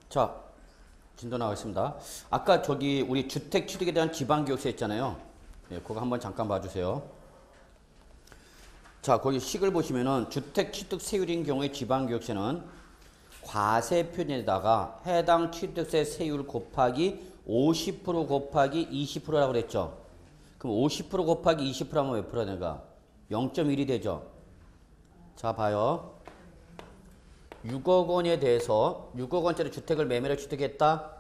자, 진도 나가겠습니다. 아까 저기 우리 주택 취득에 대한 지방교육세 있잖아요. 예, 그거 한번 잠깐 봐주세요. 자, 거기 식을 보시면은 주택 취득 세율인 경우에 지방교육세는 과세 표준에다가 해당 취득세 세율 곱하기 50% 곱하기 20%라고 그랬죠. 그럼 50% 곱하기 20%하면 몇 프로가 되는가? 0.1이 되죠. 자, 봐요. 6억 원에 대해서 6억 원짜리 주택을 매매로 취득했다.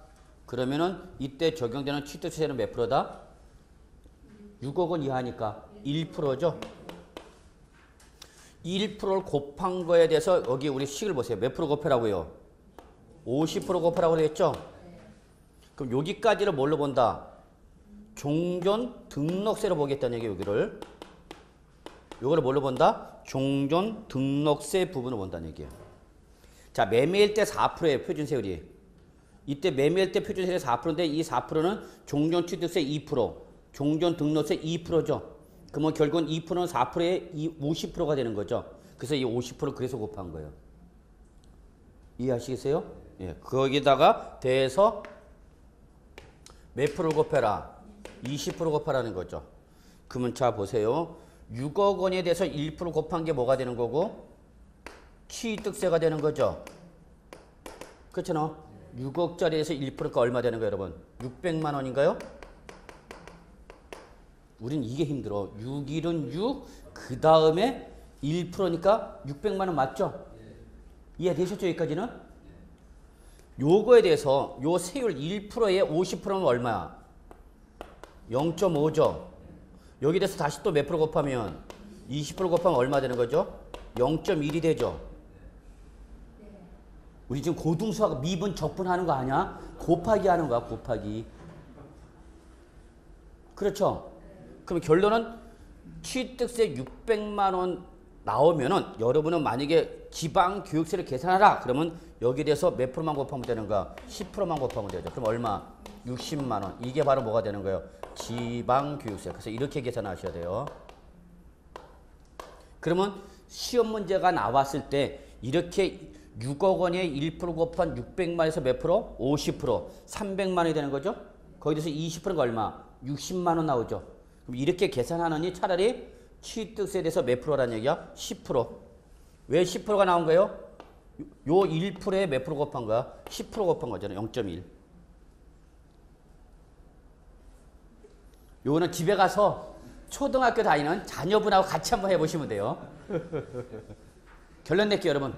그러면은 이때 적용되는 취득세는 몇 프로다? 6억 원 이하니까 1%죠. 1%를 곱한 거에 대해서 여기 우리 식을 보세요. 몇 프로 곱하라고요? 50% 곱하라고 그랬죠? 그럼 여기까지를 뭘로 본다? 종전 등록세로 보겠다는 얘기예요. 여기를. 요거를 뭘로 본다? 종전 등록세 부분을 본다는 얘기예요. 자, 매매일 때 4%예요. 표준세율이. 이때 매매일 때 표준세율이 4%인데 이 4%는 종전 취득세 2%, 종전 등록세 2%죠. 그러면 결국은 2%는 4%에 50%가 되는 거죠. 그래서 이 50% 그래서 곱한 거예요. 이해하시겠어요? 예. 거기다가 대해서 몇 프로 곱해라? 20% 곱하라는 거죠. 그러면 자 보세요. 6억 원에 대해서 1% 곱한 게 뭐가 되는 거고? 취득세가 되는 거죠. 그렇잖아. 6억짜리에서 1%가 얼마 되는 거예요, 여러분? 600만 원인가요? 우린 이게 힘들어. 6일은 6, 그 다음에 1%니까 600만 원 맞죠? 이해되셨죠, 여기까지는? 요거에 대해서 요 세율 1%에 50%면 얼마야? 0.5죠. 여기 대해서 다시 또 몇 프로 곱하면 20% 곱하면 얼마 되는 거죠? 0.1이 되죠. 우리 지금 고등수학 미분 적분하는 거 아니야? 곱하기 하는 거야, 곱하기. 그렇죠? 그럼 결론은 취득세 600만 원 나오면은 여러분은 만약에 지방교육세를 계산하라 그러면 여기에 대해서 몇 프로만 곱하면 되는가? 10%만 곱하면 되죠. 그럼 얼마? 60만 원. 이게 바로 뭐가 되는 거예요? 지방교육세. 그래서 이렇게 계산하셔야 돼요. 그러면 시험 문제가 나왔을 때 이렇게 6억 원에 1% 곱한 600만에서 몇 프로? 50%. 300만 원이 되는 거죠. 거기에서 20%가 얼마? 60만 원 나오죠. 그럼 이렇게 계산하느니 차라리 취득세에 대해서 몇 프로라는 얘기야? 10%. 왜 10%가 나온 거예요? 요 1%에 몇 프로 곱한 거야? 10% 곱한 거잖아요. 0.1. 요거는 집에 가서 초등학교 다니는 자녀분하고 같이 한번 해보시면 돼요. 결론 낼게요, 여러분.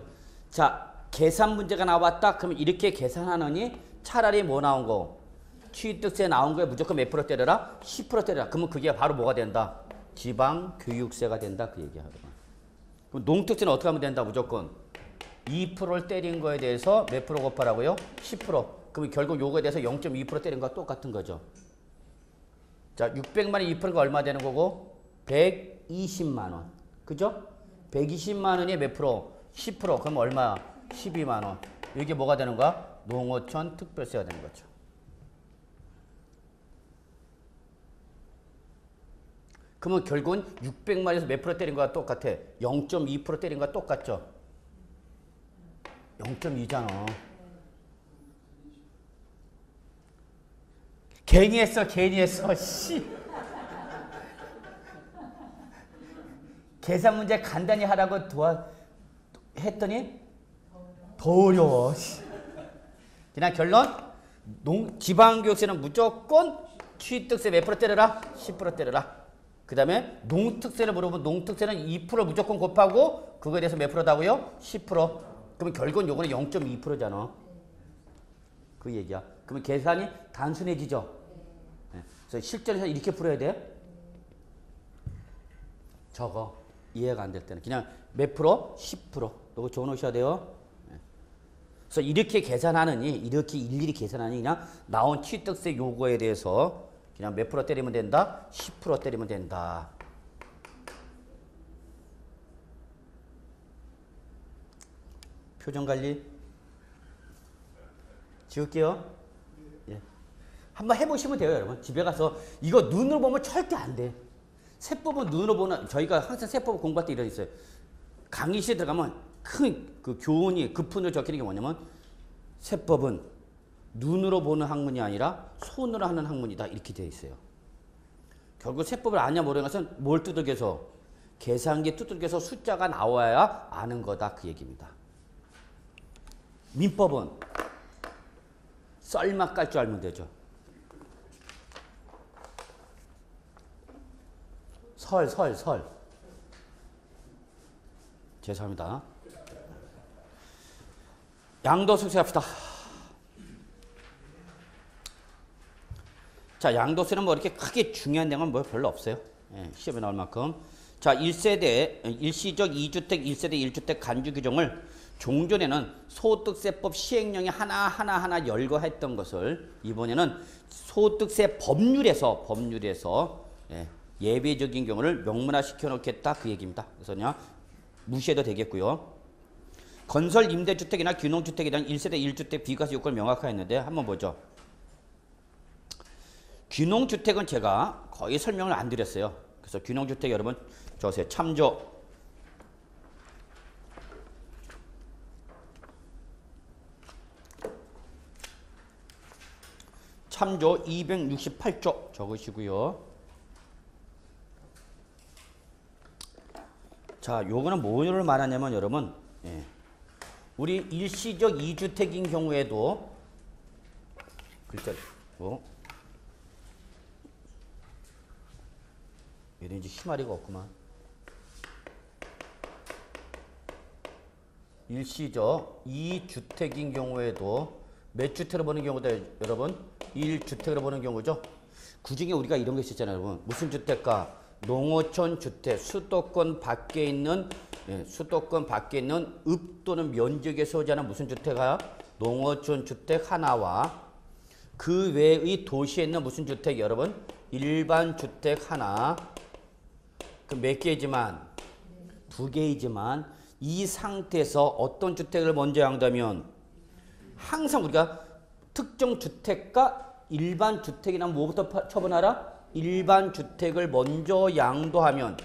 자, 계산 문제가 나왔다. 그러면 이렇게 계산하느니 차라리 뭐 나온 거? 취득세 나온 거에 무조건 몇 프로 때려라? 10% 때려라. 그러면 그게 바로 뭐가 된다? 지방교육세가 된다. 그 얘기야, 여러분. 그럼 농특세는 어떻게 하면 된다? 무조건 2%를 때린 거에 대해서 몇 프로 곱하라고요? 10%. 그러면 결국 요거에 대해서 0.2% 때린 거와 똑같은 거죠. 자, 600만 원 2%가 얼마 되는 거고? 120만 원. 그죠? 120만 원이 몇 프로? 10%. 그럼 얼마야? 12만 원. 이게 뭐가 되는 거야? 농어촌 특별세가 되는 거죠. 그러면 결국은 600만에서 몇 프로 때린 거와 똑같아? 0.2% 때린 거와 똑같죠? 0.2잖아. 괜히 했어, 괜히 했어. 씨. 계산 문제 간단히 하라고 했더니 더 어려워. 그냥 결론 지방교육세는 무조건 취득세 몇 프로 때려라? 10% 때려라. 그 다음에 농특세를 물어보면 농특세는 2% 무조건 곱하고 그거에 대해서 몇 프로다고요? 10%. 그러면 결국은 요거는 0.2%잖아. 그 얘기야. 그러면 계산이 단순해지죠. 네. 그래서 실전에서 이렇게 풀어야 돼. 저거 이해가 안 될 때는 그냥 몇 프로? 10%. 이거 적어놓으셔야 돼요. 네. 그래서 이렇게 계산하느니 이렇게 일일이 계산하니 그냥 나온 취득세 요거에 대해서 그냥 몇 프로 때리면 된다? 10% 때리면 된다. 표정관리 지울게요. 예. 한번 해보시면 돼요, 여러분. 집에 가서 이거 눈으로 보면 절대 안 돼. 세법은 눈으로 보는, 저희가 항상 세법 공부할 때 이런 게 있어요. 강의실에 들어가면 큰 그 교훈이 급훈으로 적히는 게 뭐냐면 세법은 눈으로 보는 학문이 아니라 손으로 하는 학문이다. 이렇게 되어 있어요. 결국 세법을 아냐 모르는 것은 뭘 두들겨서? 계산기 두들겨서 숫자가 나와야 아는 거다. 그 얘기입니다. 민법은 썰막 깔 줄 알면 되죠. 설. 죄송합니다. 양도소득세 합시다. 자, 양도세는 뭐 이렇게 크게 중요한 내용은 뭐 별로 없어요. 예, 시험에 나올 만큼. 자, 1세대, 일시적 2주택, 1세대 1주택 간주 규정을 종전에는 소득세법 시행령이 하나 열거했던 것을 이번에는 소득세 법률에서 예외적인 경우를 명문화 시켜놓겠다. 그 얘기입니다. 그래서 그냥 무시해도 되겠고요. 건설 임대주택이나 귀농주택에 대한 1세대 1주택 비과세 요건을 명확화했는데 한번 보죠. 귀농주택은 제가 거의 설명을 안 드렸어요. 그래서 귀농주택 여러분 저세 참조. 참조 268조 적으시고요. 자, 요거는 뭐를 말하냐면 여러분, 우리 일시적 2주택인 경우에도 글자 이런지 희마리가 없구만. 일시적 2주택인 경우에도 몇 주택으로 보는 경우다 여러분? 1주택으로 보는 경우죠. 그중에 우리가 이런 거 있었잖아요, 여러분. 무슨 주택가? 농어촌 주택, 수도권 밖에 있는 읍 또는 면적의 소재는 무슨 주택이야? 농어촌 주택 하나와 그 외의 도시에 있는 무슨 주택 여러분? 일반 주택 하나. 그 몇 개이지만? 두 개이지만 이 상태에서 어떤 주택을 먼저 양도하면 항상 우리가 특정 주택과 일반 주택이나 뭐부터 처분하라? 일반 주택을 먼저 양도하면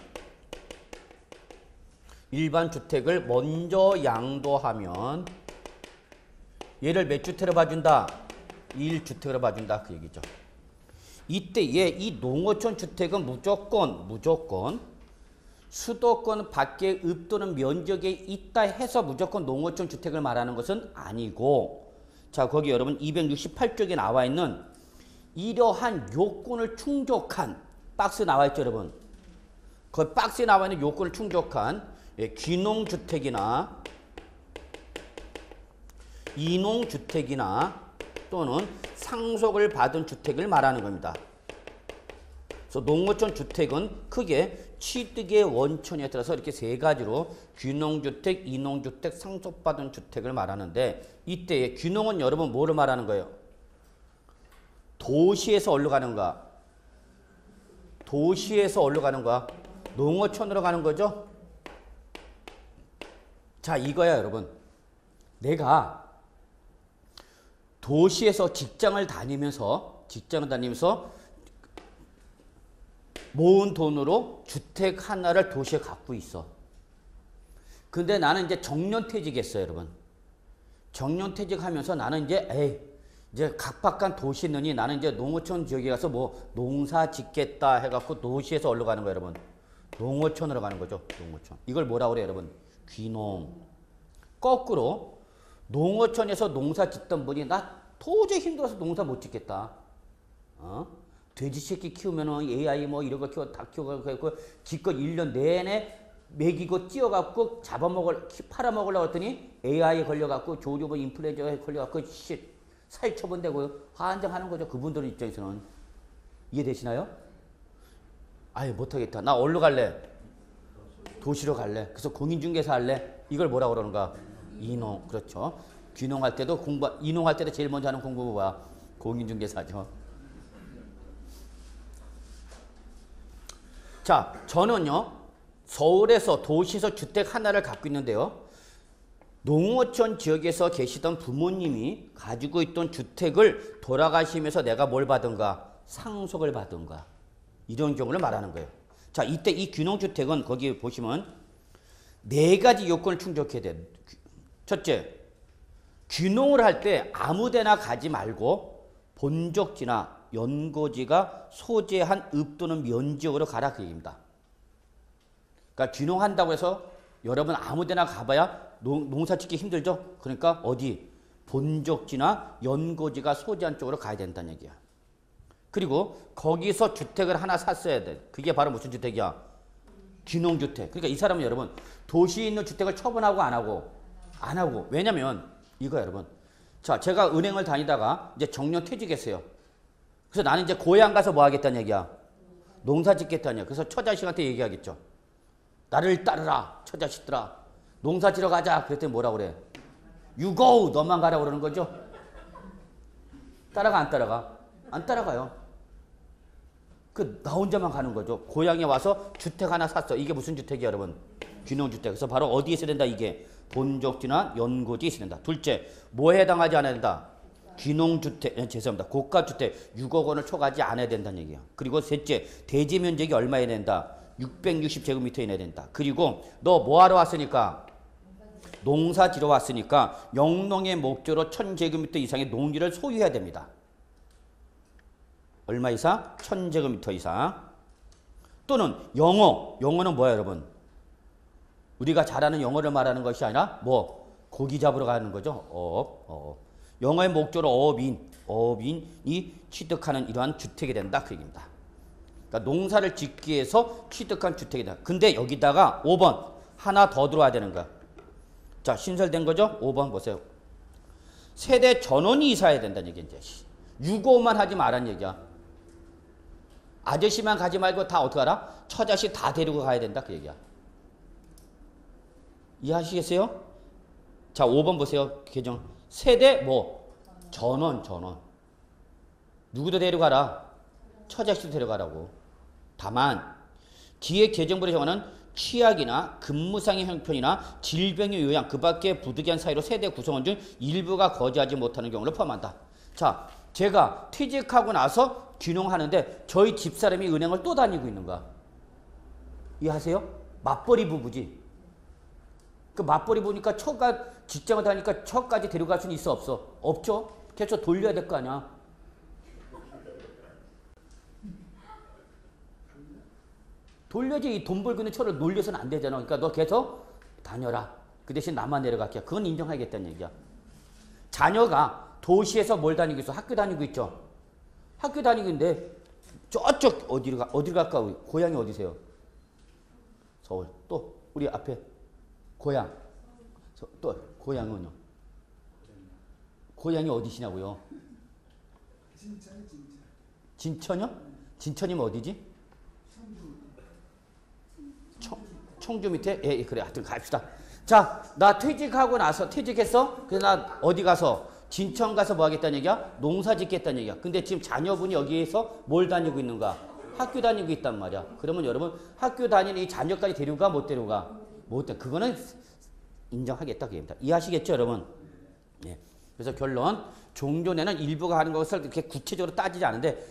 얘를 몇 주택으로 봐준다? 1주택으로 봐준다. 그 얘기죠. 이때에 이 농어촌 주택은 무조건 수도권 밖에 읍 또는 면적에 있다 해서 무조건 농어촌 주택을 말하는 것은 아니고, 자, 거기 여러분 268쪽에 나와 있는 이러한 요건을 충족한 박스 나와 있죠, 여러분. 그 박스에 나와 있는 요건을 충족한 귀농주택이나 이농주택이나 또는 상속을 받은 주택을 말하는 겁니다. 그래서 농어촌 주택은 크게 취득의 원천에 따라서 이렇게 세 가지로 귀농주택, 이농주택, 상속받은 주택을 말하는데, 이때의 귀농은 여러분 뭐를 말하는 거예요? 도시에서 어디로 가는가? 농어촌으로 가는 거죠? 자, 이거야 여러분. 내가 도시에서 직장을 다니면서 모은 돈으로 주택 하나를 도시에 갖고 있어. 근데 나는 이제 정년퇴직했어요, 여러분. 정년퇴직하면서 나는 이제 각박한 도시에 있느니 나는 이제 농어촌 지역에 가서 뭐 농사 짓겠다 해갖고 도시에서 어디로 가는 거예요, 여러분? 농어촌으로 가는 거죠, 농어촌. 이걸 뭐라고 그래요, 여러분? 귀농. 거꾸로 농어촌에서 농사 짓던 분이 나 도저히 힘들어서 농사 못 짓겠다. 돼지 새끼 키우면은 AI 뭐 이런 거 다 키워가지고 기껏 1년 내내 먹이고 찌어갖고 팔아먹으려고 했더니 AI에 걸려갖고 조류고 인플루엔자에 걸려갖고 살처분되고 환장하는 거죠. 그분들 입장에서는. 이해되시나요? 아유, 못하겠다. 나 어디로 갈래? 도시로 갈래. 그래서 공인중개사 할래. 이걸 뭐라고 그러는가? 이농. 그렇죠. 귀농할 때도 이농할 때도 제일 먼저 하는 공부가 뭐야? 공인중개사죠. 자, 저는요, 서울에서 도시에서 주택 하나를 갖고 있는데요. 농어촌 지역에서 계시던 부모님이 가지고 있던 주택을 돌아가시면서 내가 뭘 받은가? 상속을 받은가? 이런 경우를 말하는 거예요. 자, 이때 이 귀농주택은 거기 보시면 네 가지 요건을 충족해야 돼. 첫째, 귀농을 할 때 아무데나 가지 말고 본적지나 연고지가 소재한 읍 또는 면지역으로 가라 그 얘기입니다. 그러니까 귀농한다고 해서 여러분 아무데나 가봐야 농사 짓기 힘들죠. 그러니까 어디 본적지나 연고지가 소재한 쪽으로 가야 된다는 얘기야. 그리고 거기서 주택을 하나 샀어야 돼. 그게 바로 무슨 주택이야? 귀농주택. 그러니까 이 사람은 여러분 도시에 있는 주택을 처분하고 안 하고? 안 하고. 왜냐면 이거 여러분. 자, 제가 은행을 다니다가 이제 정년 퇴직했어요. 그래서 나는 이제 고향 가서 뭐 하겠다는 얘기야? 농사 짓겠다는 얘기야. 그래서 처자식한테 얘기하겠죠. 나를 따르라, 처자식들아. 농사 지러 가자. 그랬더니 뭐라 그래? You go. 너만 가라 그러는 거죠. 따라가 안 따라가? 안 따라가요. 나 혼자만 가는 거죠. 고향에 와서 주택 하나 샀어. 이게 무슨 주택이야, 여러분? 귀농주택. 그래서 바로 어디에 있어야 된다, 이게? 본적지나 연고지에 있어야 된다. 둘째, 뭐에 해당하지 않아야 된다? 귀농주택, 죄송합니다. 고가주택 6억 원을 초과하지 않아야 된다는 얘기예요. 그리고 셋째, 대지 면적이 얼마여야 된다? 660제곱미터이나 된다. 그리고 너 뭐하러 왔으니까? 농사 지러 왔으니까 영농의 목적으로 1000제곱미터 이상의 농지를 소유해야 됩니다. 얼마 이상? 1000제곱미터 이상. 또는 영어. 영어는 뭐야 여러분? 우리가 잘 아는 영어를 말하는 것이 아니라 뭐? 고기 잡으러 가는 거죠. 어업. 영어의 목적으로 어업인이 취득하는 이러한 주택이 된다. 그 얘기입니다. 그러니까 농사를 짓기 위해서 취득한 주택이다. 근데 여기다가 5번 하나 더 들어와야 되는 거야. 자, 신설된 거죠? 5번 보세요. 세대 전원이 이사해야 된다는 얘기야. 이제 6호만 하지 말란 얘기야. 아저씨만 가지 말고 다 어떻게 하라? 처자식 다 데리고 가야 된다. 그 얘기야. 이해하시겠어요? 자, 5번 보세요. 개정. 세대 뭐? 전원. 누구도 데려가라? 처자식도 데려가라고. 다만 기획재정부의 정하는 취약이나 근무상의 형편이나 질병의 요양 그 밖에 부득이한 사유로 세대 구성원 중 일부가 거주하지 못하는 경우를 포함한다. 자, 제가 퇴직하고 나서 귀농하는데 저희 집사람이 은행을 또 다니고 있는 거야. 이해하세요? 맞벌이 부부지. 그 맞벌이 부부니까 직장을 다니니까 처까지 데려갈 수는 있어 없어? 없죠. 계속 돌려야 될 거 아니야. 돌려지. 돈 벌고 있는 처를 놀려서는 안 되잖아. 그러니까 너 계속 다녀라. 그 대신 나만 내려갈게. 그건 인정하겠다는 얘기야. 자녀가 도시에서 뭘 다니고 있어? 학교 다니고 있죠. 학교 다니고 있는데 저쪽 어디로 갈까? 고향이 어디세요? 서울. 또 우리 앞에 고향. 또 고향은요? 고향이 어디시냐고요? 진천이요? 진천이면 어디지? 청주 밑에? 예, 그래. 하여튼 갑시다. 자, 나 퇴직했어? 그래서 나 어디 가서? 진천 가서 뭐 하겠다는 얘기야? 농사 짓겠다는 얘기야. 근데 지금 자녀분이 여기에서 뭘 다니고 있는가? 학교 다니고 있단 말이야. 그러면 여러분 학교 다니는 이 자녀까지 데려가? 못 데려가? 못 데. 그거는 인정하겠다. 그 얘기입니다. 이해하시겠죠, 여러분? 예. 그래서 결론. 종전에는 일부가 하는 것을 이렇게 구체적으로 따지지 않은데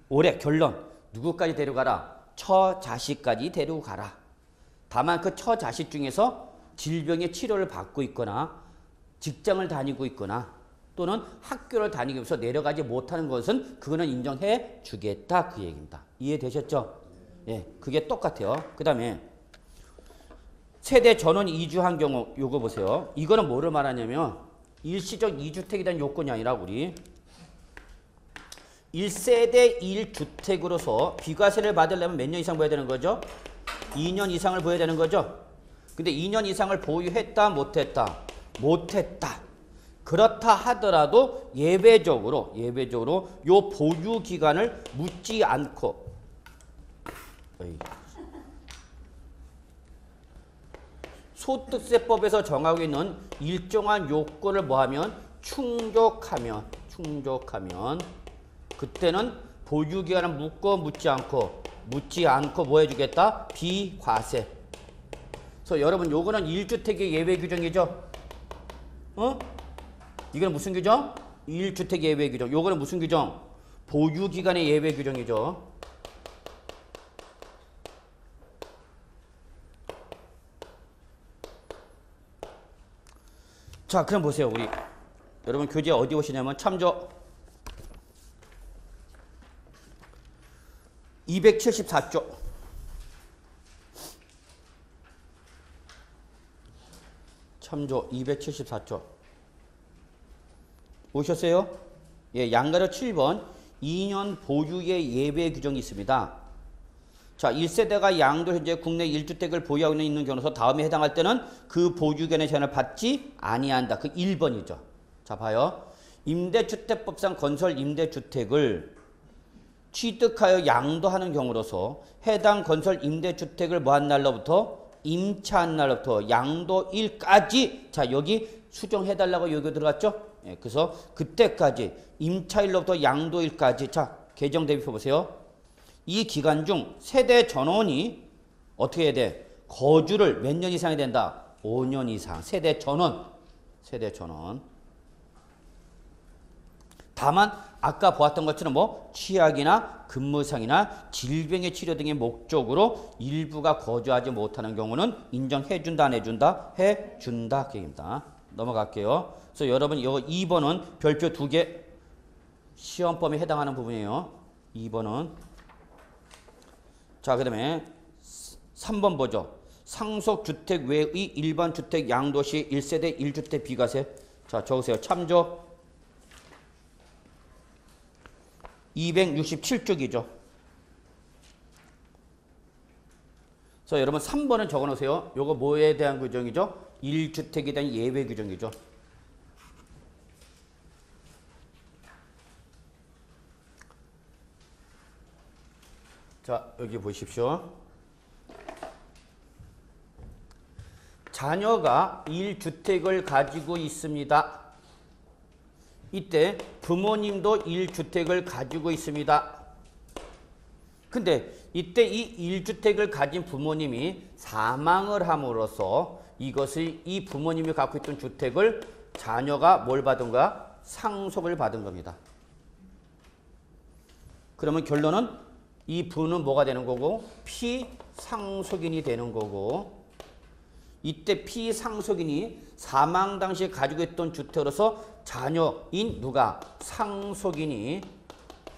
올해 결론. 누구까지 데려가라? 처자식까지 데리고 가라. 다만 그 처자식 중에서 질병의 치료를 받고 있거나 직장을 다니고 있거나 또는 학교를 다니면서 내려가지 못하는 것은 그거는 인정해 주겠다. 그 얘기입니다. 이해되셨죠? 예, 그게 똑같아요. 그 다음에 세대 전원 이주한 경우 요거 보세요. 이거는 뭐를 말하냐면 일시적 2주택에 대한 요건이 아니라 우리 1세대 1주택으로서 비과세를 받으려면 몇 년 이상 보여야 되는 거죠? 2년 이상을 보여야 되는 거죠? 근데 2년 이상을 보유했다, 못했다? 못했다. 그렇다 하더라도 예외적으로 요 보유 기간을 묻지 않고 소득세법에서 정하고 있는 일정한 요건을 뭐하면 충족하면 그때는 보유 기간을 묻지 않고 뭐 해주겠다? 비과세. 그래서 여러분 요거는 1주택의 예외 규정이죠. 이거는 무슨 규정? 1주택 예외 규정. 요거는 무슨 규정? 보유 기간의 예외 규정이죠. 자, 그럼 보세요. 우리 여러분 교재 어디 오시냐면 참조 274쪽. 참조 274쪽. 오셨어요? 예, 양가로 7번 2년 보유의 예외 규정이 있습니다. 자, 1세대가 양도 현재 국내 1주택을 보유하고 있는 경우서 다음에 해당할 때는 그 보유권의 제한을 받지 아니한다. 그 1번이죠. 자, 봐요. 임대주택법상 건설 임대주택을 취득하여 양도하는 경우로서 해당 건설 임대주택을 뭐한 날로부터? 임차한 날로부터 양도일까지. 자, 여기 수정해달라고 여기 들어갔죠? 예, 그래서 그때까지 임차일로부터 양도일까지. 자, 개정 대비표 보세요. 이 기간 중 세대 전원이 어떻게 해야 돼? 거주를 몇 년 이상 해야 된다? 5년 이상. 세대 전원. 세대 전원. 다만 아까 보았던 것처럼 뭐 취약이나 근무상이나 질병의 치료 등의 목적으로 일부가 거주하지 못하는 경우는 인정해준다 안 해준다? 해준다. 그 얘기입니다. 넘어갈게요. 그래서 여러분 이거 2번은 별표 2개 시험범위에 해당하는 부분이에요. 2번은. 자, 그 다음에 3번 보죠. 상속주택 외의 일반 주택 양도시 1세대 1주택 비과세. 자, 적으세요. 참조 267쪽이죠. 그래서 여러분 3번은 적어놓으세요. 요거 뭐에 대한 규정이죠? 1주택에 대한 예외 규정이죠. 자, 여기 보십시오. 자녀가 1주택을 가지고 있습니다. 이때 부모님도 1주택을 가지고 있습니다. 근데 이때 이 1주택을 가진 부모님이 사망을 함으로써 이것을 이 부모님이 갖고 있던 주택을 자녀가 뭘 받은 거야? 상속을 받은 겁니다. 그러면 결론은 이 부는 뭐가 되는 거고? 피상속인이 되는 거고, 이때 피상속인이 사망 당시에 가지고 있던 주택으로서 자녀인 누가? 상속인이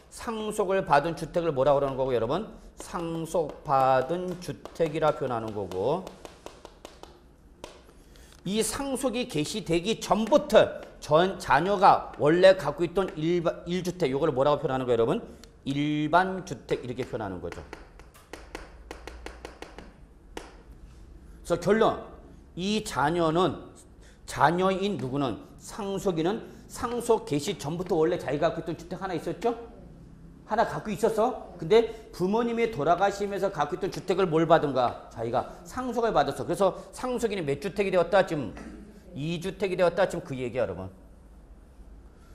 상속을 받은 주택을 뭐라고 그러는 거고 여러분? 상속받은 주택이라 표현하는 거고, 이 상속이 개시되기 전부터 자녀가 원래 갖고 있던 1주택 이걸 뭐라고 표현하는 거예요 여러분? 일반 주택 이렇게 표현하는 거죠. 그래서 결론, 이 자녀인 누구는? 상속인은 상속 개시 전부터 원래 자기가 갖고 있던 주택 하나 있었죠? 하나 갖고 있었어. 근데 부모님이 돌아가시면서 갖고 있던 주택을 뭘 받은가? 자기가 상속을 받았어. 그래서 상속인이 몇 주택이 되었다? 지금 2주택이 되었다. 지금 그 얘기야 여러분.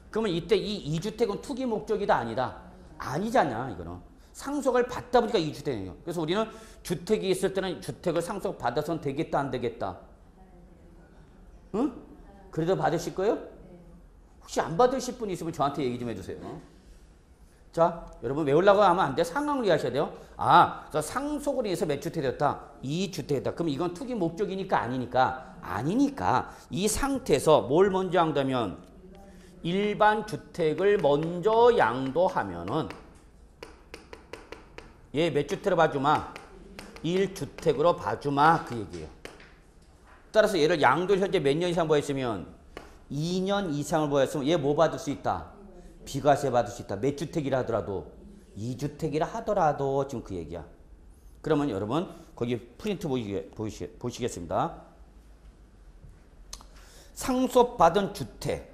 그러면 이때 이 2주택은 투기 목적이다 아니다? 아니잖아. 이거는 상속을 받다 보니까 2주택이에요. 그래서 우리는 주택이 있을 때는 주택을 상속 받아서는 되겠다 안 되겠다? 응? 그래도 받으실 거예요? 혹시 안 받으실 분 있으면 저한테 얘기 좀 해주세요. 자, 여러분 외우려고 하면 안 돼. 상황을 이해하셔야 돼요. 아, 상속으로 인해서 몇 주택이 됐다? 2주택이다. 그럼 이건 투기 목적이니까 아니니까? 아니니까 이 상태에서 뭘 먼저 한다면 일반 주택을 먼저 양도하면은 얘 몇 주택으로 봐주마? 1주택으로 봐주마. 그 얘기예요. 따라서 얘를 양도를 현재 몇 년 이상 보였으면 2년 이상을 보였으면 얘 뭐 받을 수 있다? 비과세 받을 수 있다. 몇 주택이라 하더라도 2주택이라 하더라도 지금 그 얘기야. 그러면 여러분 거기 프린트 보시겠습니다. 상속받은 주택,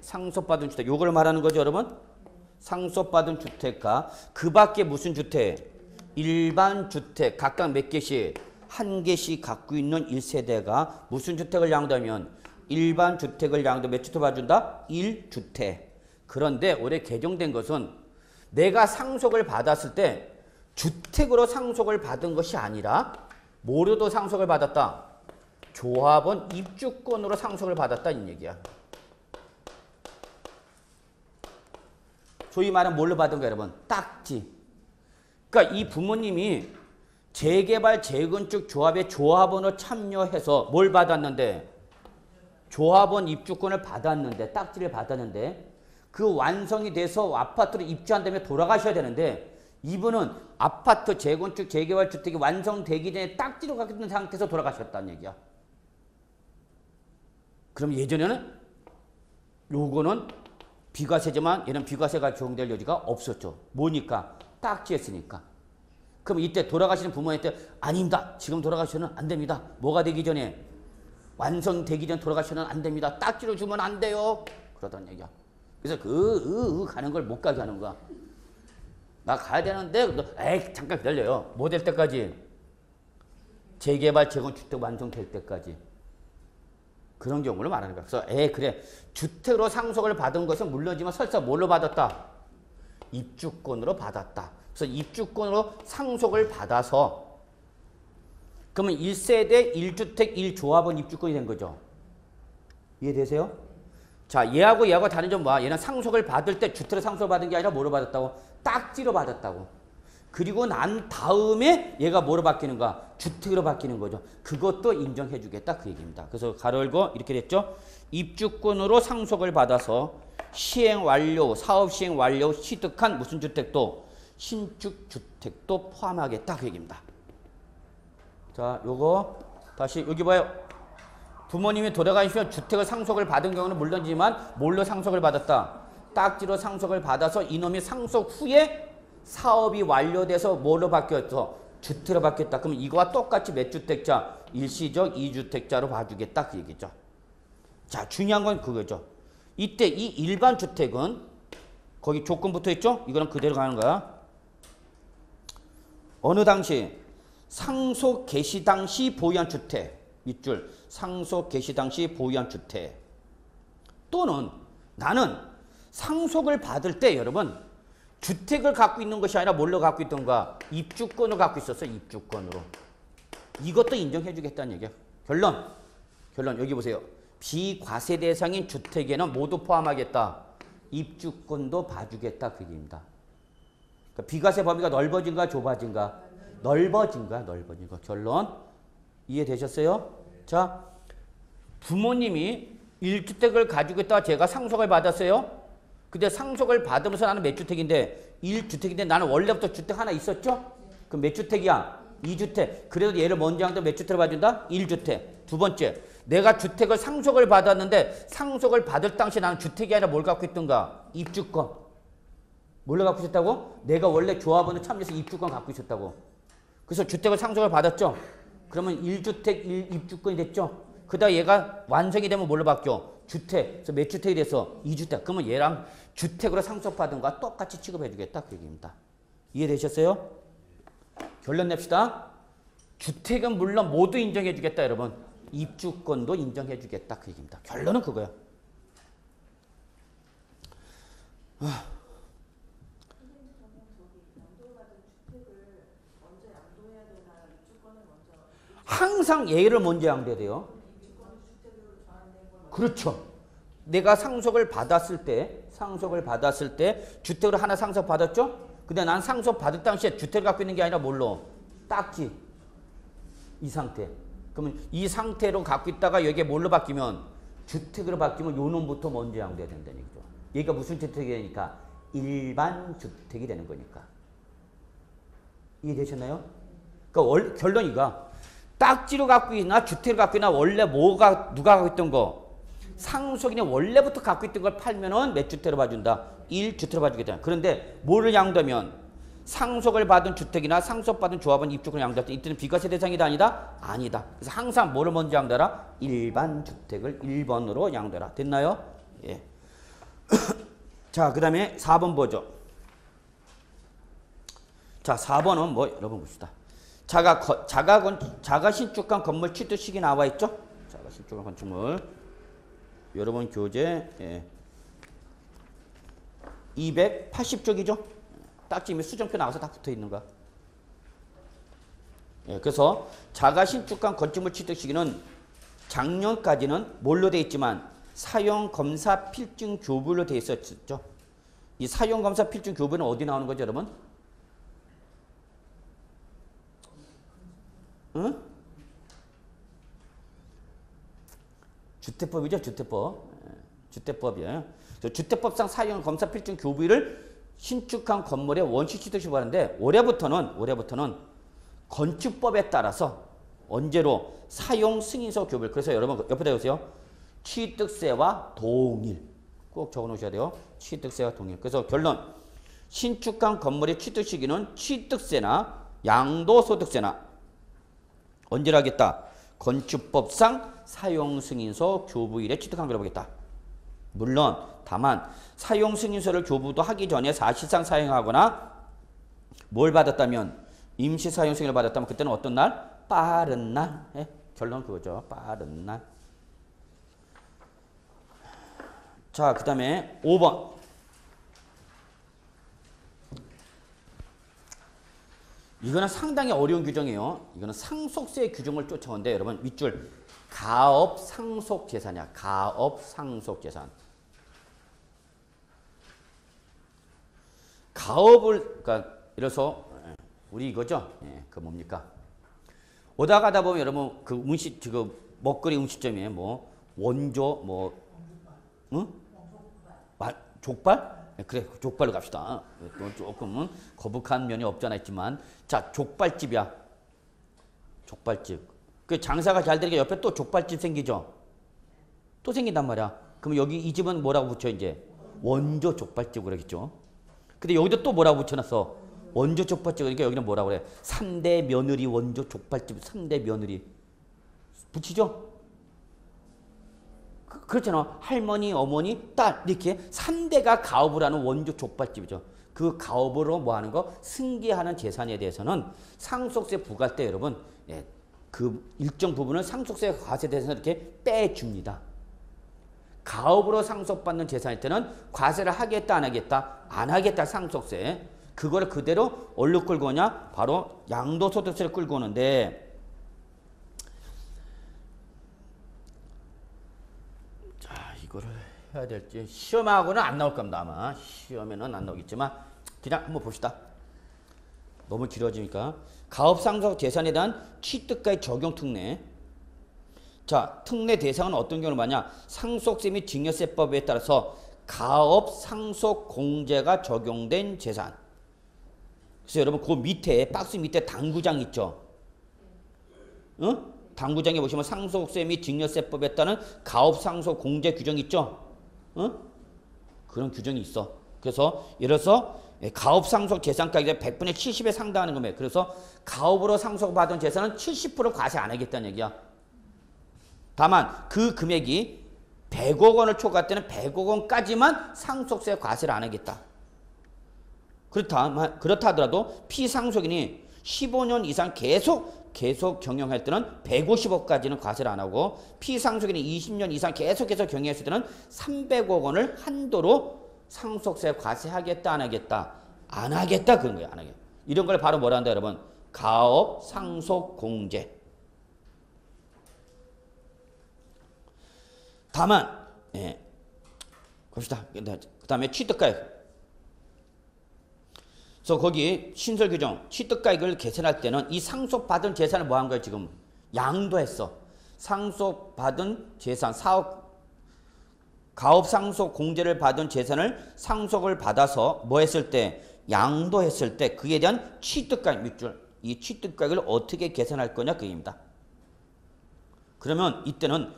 요걸 말하는 거죠 여러분? 상속받은 주택과 그 밖에 무슨 주택? 일반 주택 각각 몇 개씩? 한 개씩 갖고 있는 1세대가 무슨 주택을 양도하면? 일반 주택을 양도 몇 주택 봐준다? 1주택. 그런데 올해 개정된 것은 내가 상속을 받았을 때 주택으로 상속을 받은 것이 아니라 뭐로도 상속을 받았다? 조합원 입주권으로 상속을 받았다 이 얘기야. 소위 말하는 뭘로 받은 거야 여러분? 딱지. 그러니까 이 부모님이 재개발 재건축 조합의 조합원으로 참여해서 뭘 받았는데? 조합원 입주권을 받았는데 딱지를 받았는데 그 완성이 돼서 아파트로 입주한 다음에 돌아가셔야 되는데 이분은 아파트 재건축 재개발 주택이 완성되기 전에 딱지로 갖고 있는 상태에서 돌아가셨다는 얘기야. 그럼 예전에는 요거는 비과세지만 얘는 비과세가 적용될 여지가 없었죠. 뭐니까? 딱지했으니까. 그럼 이때 돌아가시는 부모한테 아닙니다. 지금 돌아가셔는 안 됩니다. 뭐가 되기 전에? 완성되기 전에 돌아가셔는 안 됩니다. 딱지로 주면 안 돼요. 그러던 얘기야. 그래서 가는 걸 못 가게 하는 거야. 나 가야 되는데 에이 잠깐 기다려요. 뭐 될 때까지? 재개발 재건축 완성될 때까지. 그런 경우를 말하는 거야. 그래서 그래 주택으로 상속을 받은 것은 물론이지만 설사 뭘로 받았다? 입주권으로 받았다. 그래서 입주권으로 상속을 받아서 그러면 1세대 1주택 1조합원 입주권이 된 거죠. 이해되세요? 자, 얘하고 다른 점 뭐야? 얘는 상속을 받을 때 주택으로 상속을 받은 게 아니라 뭐로 받았다고? 딱지로 받았다고. 그리고 난 다음에 얘가 뭐로 바뀌는가? 주택으로 바뀌는 거죠. 그것도 인정해 주겠다 그 얘기입니다. 그래서 가로 열고 이렇게 됐죠. 입주권으로 상속을 받아서 시행 완료, 사업 시행 완료 취득한 무슨 주택도 신축 주택도 포함하겠다 그 얘기입니다. 자, 요거 다시 여기 봐요. 부모님이 돌아가시면 주택을 상속을 받은 경우는 물론이지만 뭘로 상속을 받았다? 딱지로 상속을 받아서 이놈이 상속 후에 사업이 완료돼서 뭘로 바뀌었어? 주택으로 바뀌었다. 그러면 이거와 똑같이 몇 주택자? 일시적 2주택자로 봐주겠다 그 얘기죠. 자, 중요한 건 그거죠. 이때 이 일반 주택은 거기 조건 붙어 있죠? 이거는 그대로 가는 거야. 어느 당시? 상속 개시 당시 보유한 주택. 밑줄. 상속 개시 당시 보유한 주택. 또는 나는 상속을 받을 때 여러분 주택을 갖고 있는 것이 아니라 뭘로 갖고 있던가? 입주권을 갖고 있었어. 입주권으로. 이것도 인정해 주겠다는 얘기야. 결론 여기 보세요. 비과세 대상인 주택에는 모두 포함하겠다. 입주권도 봐주겠다 그 얘기입니다. 그러니까 비과세 범위가 넓어진가 좁아진가? 넓어진 거야. 결론 이해되셨어요? 자, 부모님이 1주택을 가지고 있다가 제가 상속을 받았어요. 근데 상속을 받으면서 나는 몇 주택인데 1주택인데 나는 원래부터 주택 하나 있었죠? 그럼 몇 주택이야? 2주택. 그래도 얘를 먼저 한다 몇 주택을 봐준다? 1주택. 두 번째, 내가 주택을 상속을 받았는데 상속을 받을 당시 나는 주택이 아니라 뭘 갖고 있던가? 입주권. 뭘 갖고 있었다고? 내가 원래 조합원을 참여해서 입주권 갖고 있었다고. 그래서 주택을 상속을 받았죠? 그러면 1주택 1입주권이 됐죠? 그다음 얘가 완성이 되면 뭘로 바뀌어? 주택. 그래서 몇 주택이 돼서 2주택. 그러면 얘랑 주택으로 상속받은 거와 똑같이 취급해 주겠다 그 얘기입니다. 이해되셨어요? 결론 냅시다. 주택은 물론 모두 인정해 주겠다 여러분. 입주권도 인정해 주겠다 그 얘기입니다. 결론은 그거야. 항상 얘를 먼저 양도해야 돼요. 그렇죠. 내가 상속을 받았을 때 주택을 하나 상속 받았죠? 근데 난 상속 받을 당시에 주택을 갖고 있는 게 아니라 뭘로? 딱지. 이 상태. 그러면 이 상태로 갖고 있다가 여기에 뭘로 바뀌면? 주택으로 바뀌면 요 놈부터 먼저 양도해야 된다는 얘기죠. 얘가 무슨 주택이 되니까? 일반 주택이 되는 거니까. 이해되셨나요? 그러니까 결론 이거. 딱지로 갖고 있나 주택을 갖고 있나 원래 누가 갖고 있던 거? 상속인이 원래부터 갖고 있던 걸 팔면은 몇 주택으로 봐준다? 1주택으로 봐주겠다. 그런데 뭐를 양도하면 상속을 받은 주택이나 상속받은 조합원 입주권을 양도할 때 이때는 비과세 대상이다 아니다? 아니다. 그래서 항상 뭐를 먼저 양도하라? 일반 주택을 1번으로 양도하라. 됐나요? 예. 자, 그 다음에 4번 보죠. 자, 4번은 뭐 여러분 봅시다. 자가 신축한 건물 취득식이 나와 있죠? 자가 신축한 건축물. 여러분 교재 280쪽이죠? 딱지 이미 수정표 나와서 다 붙어 있는 거야. 그래서 자가 신축한 건축물 취득 시기는 작년까지는 뭘로 돼 있지만 사용 검사 필증 교부로 돼 있었죠. 이 사용 검사 필증 교부는 어디 나오는 거죠, 여러분? 응? 주택법이죠, 주택법. 주택법이에요. 주택법상 사용 검사 필증 교부일을 신축한 건물의 원시 취득시로 하는데 올해부터는 건축법에 따라서 언제로 사용 승인서 교부일. 그래서 여러분 옆에다 보세요. 취득세와 동일. 꼭 적어 놓으셔야 돼요. 취득세와 동일. 그래서 결론. 신축한 건물의 취득 시기는 취득세나 양도소득세나 언제로 하겠다? 건축법상 사용승인서 교부일에 취득한 걸 보겠다. 물론 다만 사용승인서를 교부도 하기 전에 사실상 사용하거나 뭘 받았다면 임시사용승인을 받았다면 그때는 어떤 날? 빠른 날. 예? 결론 그거죠. 빠른 날. 자, 그 다음에 5번. 이거는 상당히 어려운 규정이에요. 이거는 상속세 규정을 쫓아오는데 여러분 윗줄 가업 상속 재산이야. 가업 상속 재산. 가업을 그러니까 이래서 우리 이거죠. 예, 그 뭡니까? 오다 가다 보면 여러분 그 음식 그 먹거리 음식점에 뭐 원조 뭐 응? 족발? 그래 족발로 갑시다. 또 조금은 거북한 면이 없잖아 있지만 자 족발집이야. 족발집. 그 장사가 잘 되니까 옆에 또 족발집 생기죠. 또 생긴단 말이야. 그럼 여기 이 집은 뭐라고 붙여 이제 원조 족발집 그러겠죠. 근데 여기도 또 뭐라고 붙여놨어? 원조 족발집. 그러니까 여기는 뭐라고 그래? 3대 며느리 원조 족발집 3대 며느리 붙이죠. 그렇잖아. 할머니, 어머니, 딸 이렇게 3대가 가업을 하는 원조 족발집이죠. 그 가업으로 뭐 하는 거? 승계하는 재산에 대해서는 상속세 부과할 때 여러분 예, 그 일정 부분을 상속세 과세 대상에서 이렇게 빼줍니다. 가업으로 상속받는 재산일 때는 과세를 하겠다 안 하겠다? 안 하겠다 상속세. 그거를 그대로 어디로 끌고 오냐? 바로 양도소득세를 끌고 오는데 이거를 해야 될지 시험하고는 안 나올 겁니다. 아마 시험에는 안 나오겠지만 그냥 한번 봅시다. 너무 길어지니까 가업상속 재산에 대한 취득가의 적용 특례. 자, 특례 대상은 어떤 경우를 말하냐? 상속세 및 증여세법에 따라서 가업상속 공제가 적용된 재산. 그래서 여러분 그 밑에 박스 밑에 당구장 있죠? 응? 당구장에 보시면 상속세 및 증여세법에 따른 가업상속 공제 규정이 있죠? 어? 그런 규정이 있어. 그래서 예를 들어서 가업상속 재산가액의 100분의 70에 상당하는 금액. 그래서 가업으로 상속받은 재산은 70% 과세 안 하겠다는 얘기야. 다만 그 금액이 100억 원을 초과할 때는 100억 원까지만 상속세 과세를 안 하겠다. 그렇다 하더라도 피상속인이 15년 이상 계속 경영할 때는 150억까지는 과세를 안 하고 피상속인이 20년 이상 계속해서 경영했을 때는 300억 원을 한도로 상속세 과세하겠다 안 하겠다? 안 하겠다 그런 거야. 안 하겠다. 이런 걸 바로 뭐라 한다 여러분? 가업 상속 공제. 다만 예. 봅시다. 그 다음에 취득가액. 그래서 거기 신설 규정 취득가액을 계산할 때는 이 상속받은 재산을 뭐 한 거야 지금? 양도했어. 상속받은 재산 가업 상속 공제를 받은 재산을 상속을 받아서 뭐 했을 때? 양도했을 때 그에 대한 취득가액 밑줄. 이 취득가액을 어떻게 계산할 거냐 그 얘기입니다. 그러면 이때는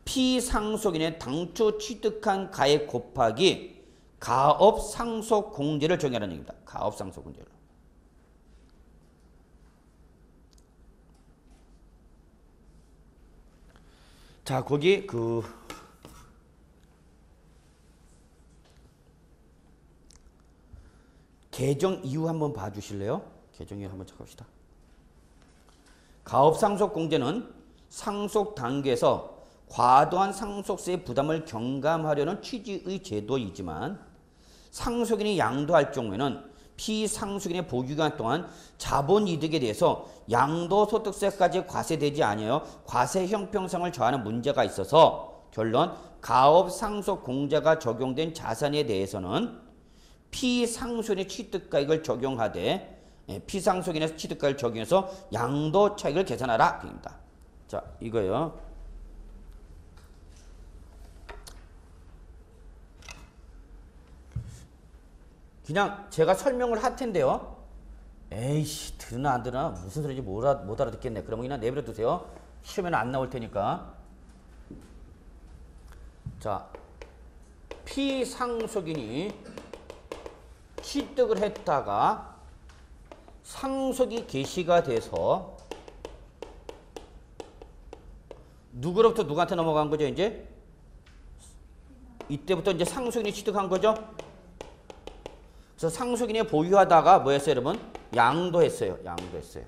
피상속인의 당초 취득한 가액 곱하기 가업 상속 공제를 정의하는 얘기입니다. 가업 상속 공제를. 자, 거기 그 개정 이유 한번 봐 주실래요? 개정 이유 한번 찾아봅시다. 가업 상속 공제는 상속 단계에서 과도한 상속세의 부담을 경감하려는 취지의 제도이지만 상속인이 양도할 경우에는 피상속인의 보유기간 동안 자본이득에 대해서 양도소득세까지 과세되지 아니하여 과세 형평성을 저하는 문제가 있어서 결론 가업 상속 공제가 적용된 자산에 대해서는 피상속인의 취득가액을 적용하되 피상속인의 취득가액을 적용해서 양도 차익을 계산하라. 입니다. 자, 이거요. 그냥 제가 설명을 할 텐데요. 에이씨, 들으나 안 들으나 무슨 소리인지 못 알아듣겠네. 그러면 그냥 내버려 두세요. 시험에는 안 나올 테니까. 자, 피상속인이 취득을 했다가 상속이 개시가 돼서 누구로부터 누구한테 넘어간 거죠, 이제? 이때부터 이제 상속인이 취득한 거죠? 그래서 상속인이 보유하다가 뭐 했어요, 여러분? 양도했어요. 양도했어요.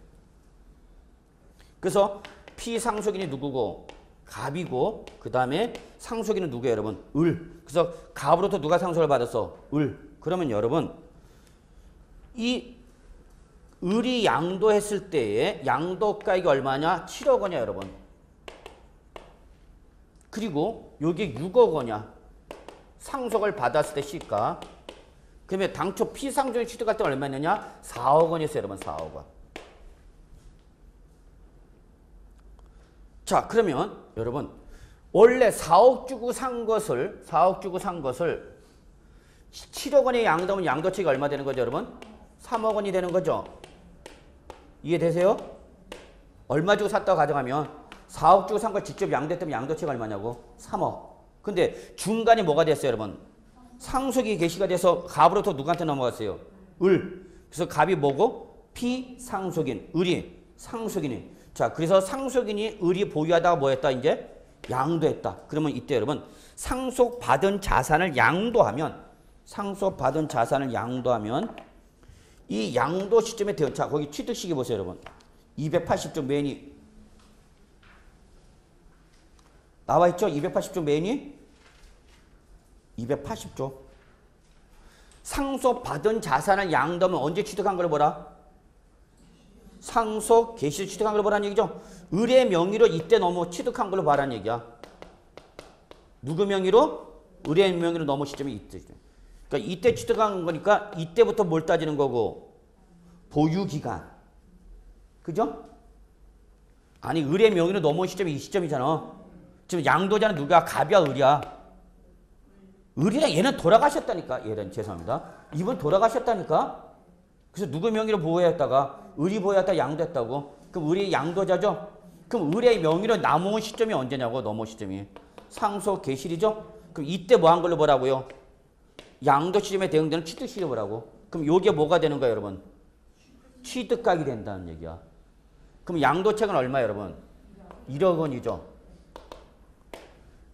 그래서 피상속인이 누구고? 갑이고, 그 다음에 상속인은 누구예요, 여러분? 을. 그래서 갑으로부터 누가 상속을 받았어? 을. 그러면 여러분, 이 을이 양도했을 때의 양도가액이 얼마냐? 7억 원이야, 여러분. 그리고 여기 6억 원이야. 상속을 받았을 때 시가. 그러면 당초 피상속인 취득할 때 얼마였느냐? 4억 원이었어요, 여러분. 4억 원. 자, 그러면 여러분 원래 4억 주고 산 것을 7억 원에 양도하면 양도치가 얼마 되는 거죠, 여러분? 3억 원이 되는 거죠. 이해되세요? 얼마 주고 샀다고 가정하면 4억 주고 산 걸 직접 양도했다면 양도치가 얼마냐고? 3억. 근데 중간에 뭐가 됐어요, 여러분? 상속이 개시가 돼서 갑으로부터 누구한테 넘어갔어요? 을. 그래서 갑이 뭐고? 피상속인. 을이 상속인이. 자, 그래서 상속인이 을이 보유하다가 뭐 했다, 이제? 양도했다. 그러면 이때 여러분, 상속받은 자산을 양도하면, 이 양도 시점에 자, 거기 취득시기 보세요, 여러분. 280조 맨이 나와 있죠? 280조 맨이 280조. 상속받은 자산을 양도하면 언제 취득한 걸 보라? 상속 개시 취득한 걸 보라는 얘기죠. 을의 명의로 이때 너무 취득한 걸로 보라는 얘기야. 누구 명의로? 을의 명의로 넘어 시점이 이때. 그러니까 이때 취득한 거니까 이때부터 뭘 따지는 거고? 보유기간. 그죠? 아니, 을의 명의로 넘어온 시점이 이 시점이잖아. 지금 양도자는 누가? 갑이야, 을이야? 을이랑 얘는 돌아가셨다니까. 얘는 죄송합니다. 이분 돌아가셨다니까. 그래서 누구 명의로 보호했다가 을이 보호했다 양도했다고. 그럼 을이 양도자죠. 그럼 을의 명의로 남아온 시점이 언제냐고. 넘어온 시점이 상속 개시일이죠. 그럼 이때 뭐 한 걸로 보라고요? 양도 시점에 대응되는 취득 시점을 보라고. 그럼 요게 뭐가 되는 거야, 여러분? 취득각이 된다는 얘기야. 그럼 양도책은 얼마야, 여러분? 1억 원이죠.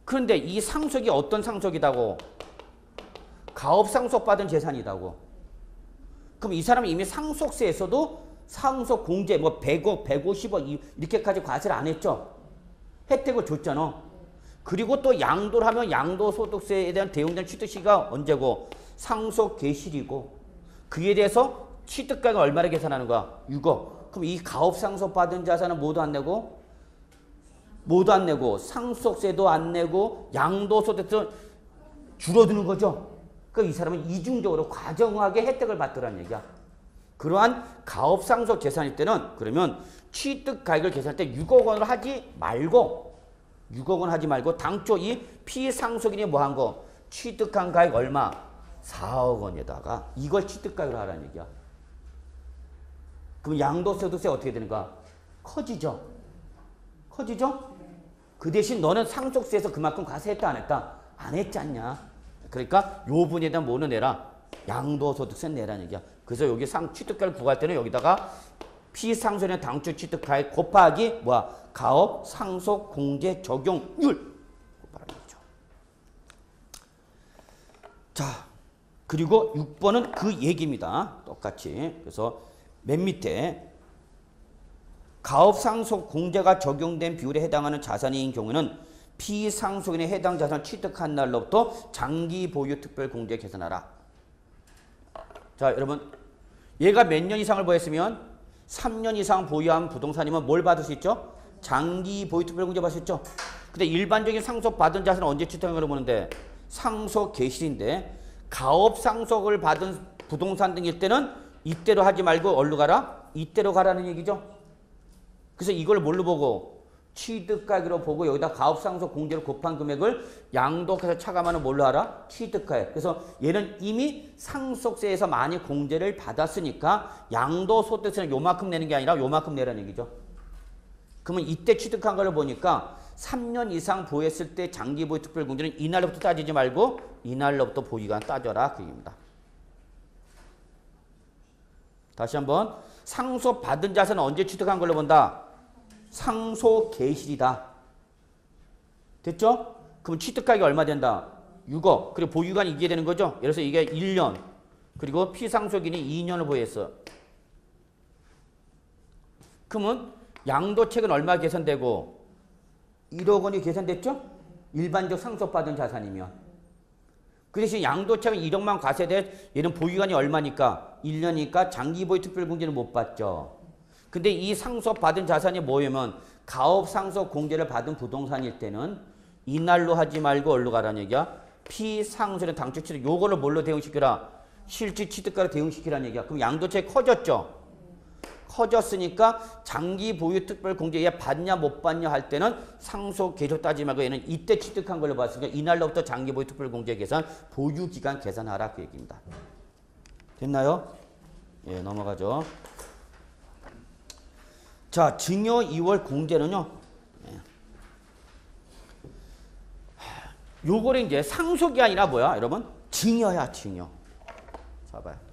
그런데 이 상속이 어떤 상속이다고? 가업 상속받은 재산이다고. 그럼 이 사람은 이미 상속세에서도 상속 공제 뭐 100억, 150억 이렇게까지 과세를 안 했죠. 혜택을 줬잖아. 그리고 또 양도를 하면 양도소득세에 대한 대용된 취득시기가 언제고? 상속 개시일이고. 그에 대해서 취득가액을 얼마나 계산하는 거야? 6억. 그럼 이 가업 상속받은 자산은 모두 안 내고? 모두 안 내고 상속세도 안 내고 양도소득세도 줄어드는 거죠. 그러니까 이 사람은 이중적으로 과정하게 혜택을 받더라는 얘기야. 그러한 가업 상속 재산일 때는 그러면 취득가액을 계산할 때 6억 원을 하지 말고 6억 원 하지 말고 당초 이 피상속인이 뭐 한 거? 취득한 가액 얼마? 4억 원에다가 이걸 취득가액으로 하라는 얘기야. 그럼 양도소득세 어떻게 되는가? 커지죠. 커지죠? 그 대신 너는 상속세에서 그만큼 과세했다 안 했다? 안 했지 않냐? 그러니까 요 분에 대한 뭐는 내라? 양도소득세 내라는 얘기야. 그래서 여기 취득가액을 구할 때는 여기다가 피상속인의 당초 취득가액 곱하기 뭐야? 가업 상속 공제 적용률 곱하라는 얘기죠. 자, 그리고 6번은 그 얘기입니다. 똑같이. 그래서 맨 밑에 가업 상속 공제가 적용된 비율에 해당하는 자산인 경우는 피상속인의 해당 자산을 취득한 날로부터 장기 보유 특별 공제 계산하라. 자, 여러분, 얘가 몇 년 이상을 보였으면 3년 이상 보유한 부동산이면 뭘 받을 수 있죠? 장기 보유 특별 공제 받을 수 있죠. 근데 일반적인 상속 받은 자산은 언제 취득한 걸로 보는데 상속 개시인데 가업 상속을 받은 부동산 등일 때는 이때로 하지 말고 어디로 가라? 이때로 가라는 얘기죠. 그래서 이걸 뭘로 보고? 취득가액으로 보고 여기다 가업상속 공제를 곱한 금액을 양도해서 차감하는 뭘로 알아? 취득가액. 그래서 얘는 이미 상속세에서 많이 공제를 받았으니까 양도소득세는 요만큼 내는 게 아니라 요만큼 내라는 얘기죠. 그러면 이때 취득한 걸 보니까 3년 이상 보유했을 때 장기보유 특별공제는 이날로부터 따지지 말고 이날로부터 보유기간 따져라 그 얘기입니다. 다시 한번 상속받은 자산은 언제 취득한 걸로 본다? 상속 개시이다. 됐죠? 그럼 취득가액이 얼마 된다? 6억. 그리고 보유기간이 이게 되는 거죠? 예를 들어서 이게 1년. 그리고 피상속인이 2년을 보유했어. 그러면 양도책은 얼마 계산되고 1억 원이 계산됐죠? 일반적 상속받은 자산이면. 그 대신 양도책은 1억만 과세돼 얘는 보유기간이 얼마니까? 1년이니까 장기보유 특별공제는 못 받죠. 근데 이 상속받은 자산이 뭐냐면 가업상속공제를 받은 부동산일 때는 이날로 하지 말고 어디로 가라는 얘기야? 피상속의 당초취득 요거를 뭘로 대응시키라? 실질 취득가로 대응시키라는 얘기야. 그럼 양도책이 커졌죠? 커졌으니까 장기 보유 특별 공제 얘 받냐 못 받냐 할 때는 상속 계속 따지지 말고 얘는 이때 취득한 걸로 봤으니까 이날로부터 장기 보유 특별 공제 계산 보유 기간 계산하라 그 얘기입니다. 됐나요? 예, 넘어가죠. 자, 증여 2월 공제는요. 예. 요거는 이제 상속이 아니라 뭐야, 여러분? 증여야, 증여. 봐봐요.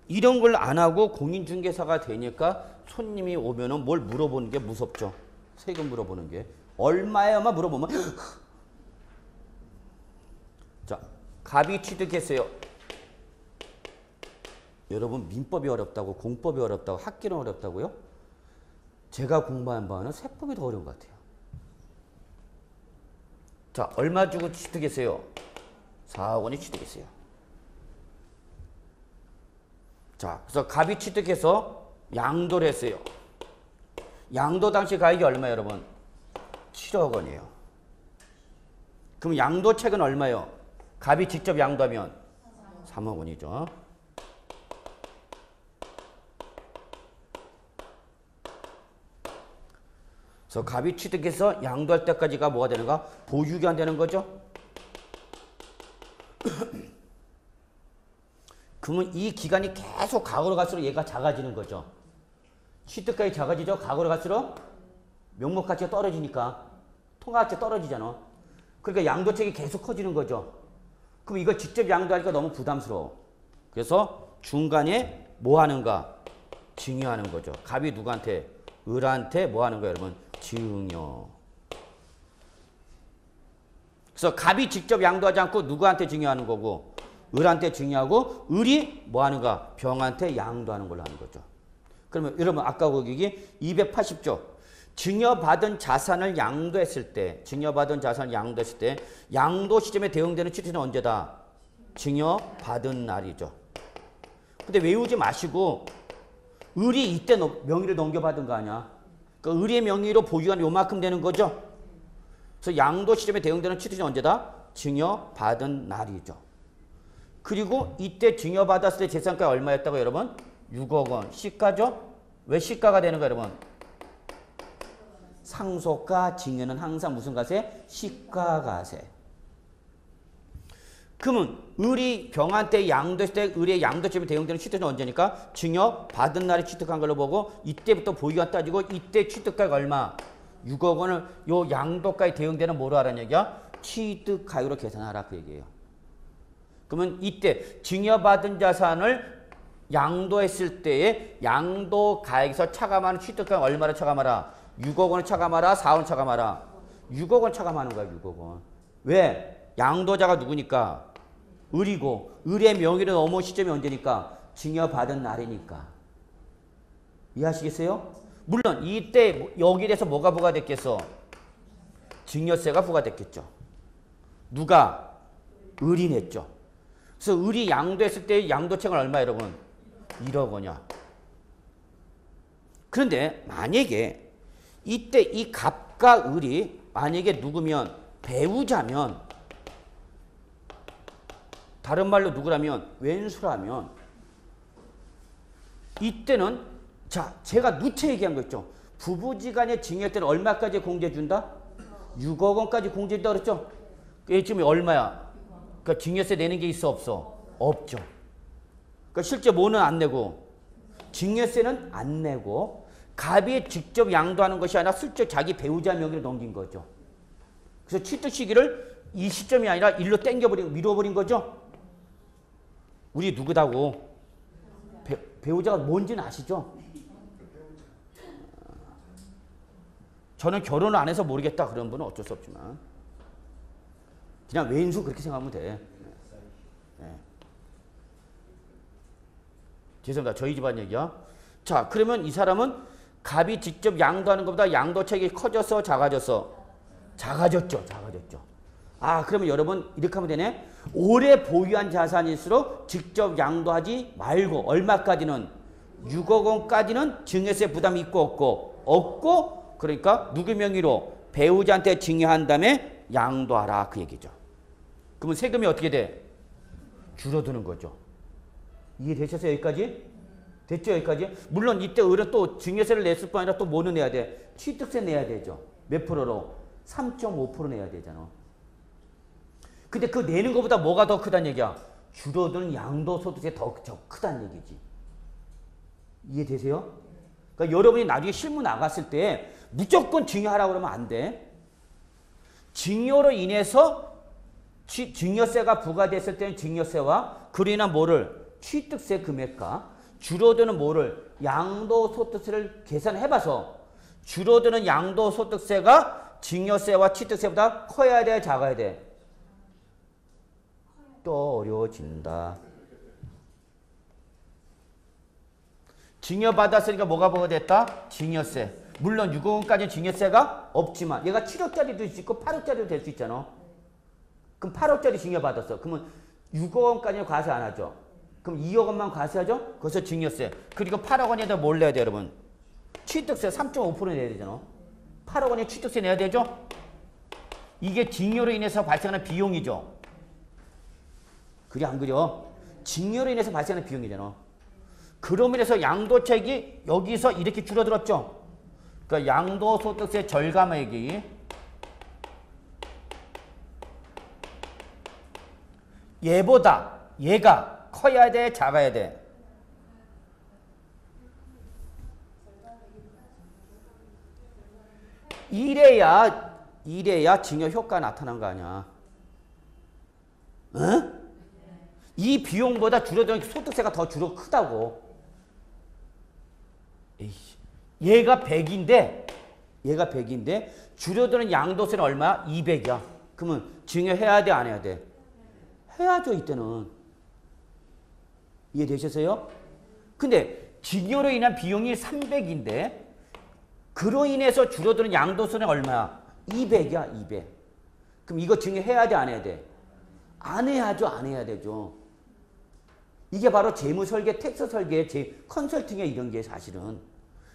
이런 걸 안 하고 공인중개사가 되니까 손님이 오면은 뭘 물어보는 게 무섭죠. 세금 물어보는 게. 얼마야만 물어보면 자, 갑이 취득했어요. 여러분 민법이 어렵다고 공법이 어렵다고 학기는 어렵다고요? 제가 공부한 바는 세법이 더 어려운 것 같아요. 자, 얼마 주고 취득했어요? 4억 원이 취득했어요. 자, 그래서 갑이 취득해서 양도를 했어요. 양도 당시 가액이 얼마예요, 여러분? 7억 원이에요. 그럼 양도책은 얼마예요? 갑이 직접 양도하면 3억 원이죠. 그래서 갑이 취득해서 양도할 때까지가 뭐가 되는가? 보유기간 되는 거죠. 그러면 이 기간이 계속 과거로 갈수록 얘가 작아지는 거죠. 취득가액이 작아지죠. 과거로 갈수록 명목 가치가 떨어지니까 통화 가치가 떨어지잖아. 그러니까 양도책이 계속 커지는 거죠. 그럼 이걸 직접 양도하니까 너무 부담스러워. 그래서 중간에 뭐 하는가? 증여하는 거죠. 갑이 누구한테? 을한테 뭐 하는 거예요, 여러분? 증여. 그래서 갑이 직접 양도하지 않고 누구한테 증여하는 거고 을한테 증여하고 을이 뭐 하는가? 병한테 양도하는 걸로 하는 거죠. 그러면 여러분 아까 거기 280조 증여받은 자산을 양도했을 때 양도 시점에 대응되는 취득은 언제다? 증여받은 날이죠. 근데 외우지 마시고 을이 이때 명의를 넘겨받은 거 아니야. 그러니까 을의 명의로 보유한 요만큼 되는 거죠. 그래서 양도 시점에 대응되는 취득은 언제다? 증여받은 날이죠. 그리고 이때 증여받았을 때 재산가가 얼마였다고 여러분? 6억 원. 시가죠? 왜 시가가 되는 거예요, 여러분? 상속가 증여는 항상 무슨 가세? 시가가세. 그러면 을이 병한테 양도했을 때 을의 양도점이 대응되는 취득은 언제니까? 증여받은 날에 취득한 걸로 보고 이때부터 보유가 따지고 이때 취득가가 얼마? 6억 원을 요 양도가에 대응되는 뭐로 하라는 얘기야? 취득가액으로 계산하라 그 얘기예요. 그러면 이때 증여받은 자산을 양도했을 때에 양도가액에서 차감하는 취득가액 얼마를 차감하라? 6억 원을 차감하라? 4억 원 차감하라? 6억 원 차감하는 거야, 6억 원. 왜? 양도자가 누구니까? 을이고 을의 명의로 넘어온 시점이 언제니까? 증여받은 날이니까. 이해하시겠어요? 물론 이때 여기에 대해서 뭐가 부과됐겠어? 증여세가 부과됐겠죠. 누가? 을이 냈죠. 그래서 을이 양도했을 때 양도책은 얼마 여러분? 1억 원이야. 그런데 만약에 이때 이 갑과 을이 만약에 누구면 배우자면 다른 말로 누구라면 왼수라면 이때는 자 제가 누차 얘기한 거 있죠. 부부지간의 증여 때는 얼마까지 공제 준다? 6억 원까지 공제 준다 그랬죠? 이게 지금 얼마야? 그러니까 증여세 내는 게 있어 없어? 없죠. 그러니까 실제 뭐는 안 내고 증여세는 안 내고 갑이 직접 양도하는 것이 아니라 슬쩍 자기 배우자 명의로 넘긴 거죠. 그래서 취득 시기를 이 시점이 아니라 일로 땡겨버린 밀어버린 거죠. 우리 누구다고 배우자가 뭔지는 아시죠? 저는 결혼을 안 해서 모르겠다 그런 분은 어쩔 수 없지만 그냥 왼수 그렇게 생각하면 돼. 네. 죄송합니다. 저희 집안 얘기야. 자 그러면 이 사람은 갑이 직접 양도하는 것보다 양도책이 커져서 작아졌어? 작아졌죠. 작아졌죠. 아 그러면 여러분 이렇게 하면 되네. 오래 보유한 자산일수록 직접 양도하지 말고 얼마까지는 6억 원까지는 증여세 부담이 있고 없고 그러니까 누구 명의로 배우자한테 증여한 다음에 양도하라 그 얘기죠. 그러면 세금이 어떻게 돼? 줄어드는 거죠. 이해되셨어요? 여기까지? 됐죠? 여기까지? 물론 이때 의뢰 또 증여세를 냈을 뿐 아니라 또 뭐는 내야 돼? 취득세 내야 되죠. 몇 프로로? 3.5% 내야 되잖아. 근데 그 내는 것보다 뭐가 더 크다는 얘기야? 줄어드는 양도소득세 더 크다는 얘기지. 이해되세요? 그러니까 여러분이 나중에 실무 나갔을 때 무조건 증여하라고 그러면 안 돼. 증여로 인해서 증여세가 부과됐을 때는 증여세와 그로 인한 뭐를? 취득세 금액과 줄어드는 뭐를? 양도소득세를 계산해봐서 줄어드는 양도소득세가 증여세와 취득세보다 커야 돼? 작아야 돼? 또 어려워진다. 증여받았으니까 뭐가 부과됐다? 증여세. 물론 6억 원까지는 증여세가 없지만 얘가 7억짜리도 있고 8억짜리도 될 수 있잖아. 그럼 8억짜리 증여받았어. 그러면 6억 원까지는 과세 안 하죠. 그럼 2억 원만 과세하죠? 거기서 증여세. 그리고 8억 원에다 뭘 내야 돼 여러분? 취득세 3.5% 내야 되잖아. 8억 원에 취득세 내야 되죠? 이게 증여로 인해서 발생하는 비용이죠. 그래 안 그려? 증여로 인해서 발생하는 비용이잖아. 그로 인해서 양도책이 여기서 이렇게 줄어들었죠. 그러니까 양도소득세 절감액이 얘보다 얘가 커야 돼? 작아야 돼? 이래야 증여 효과가 나타난 거 아니야. 응? 이 비용보다 줄어드는 소득세가 더 크다고. 에이씨. 얘가 100인데 줄어드는 양도세는 얼마야? 200이야. 그러면 증여해야 돼? 안 해야 돼? 해야죠 이때는. 이해되셨어요? 근데 증여로 인한 비용이 300인데 그로 인해서 줄어드는 양도세는 얼마야? 200이야 200. 그럼 이거 증여해야 돼? 안 해야 돼? 안 해야죠. 안 해야 되죠. 이게 바로 재무설계, 텍스설계, 컨설팅에 이런 게 사실은.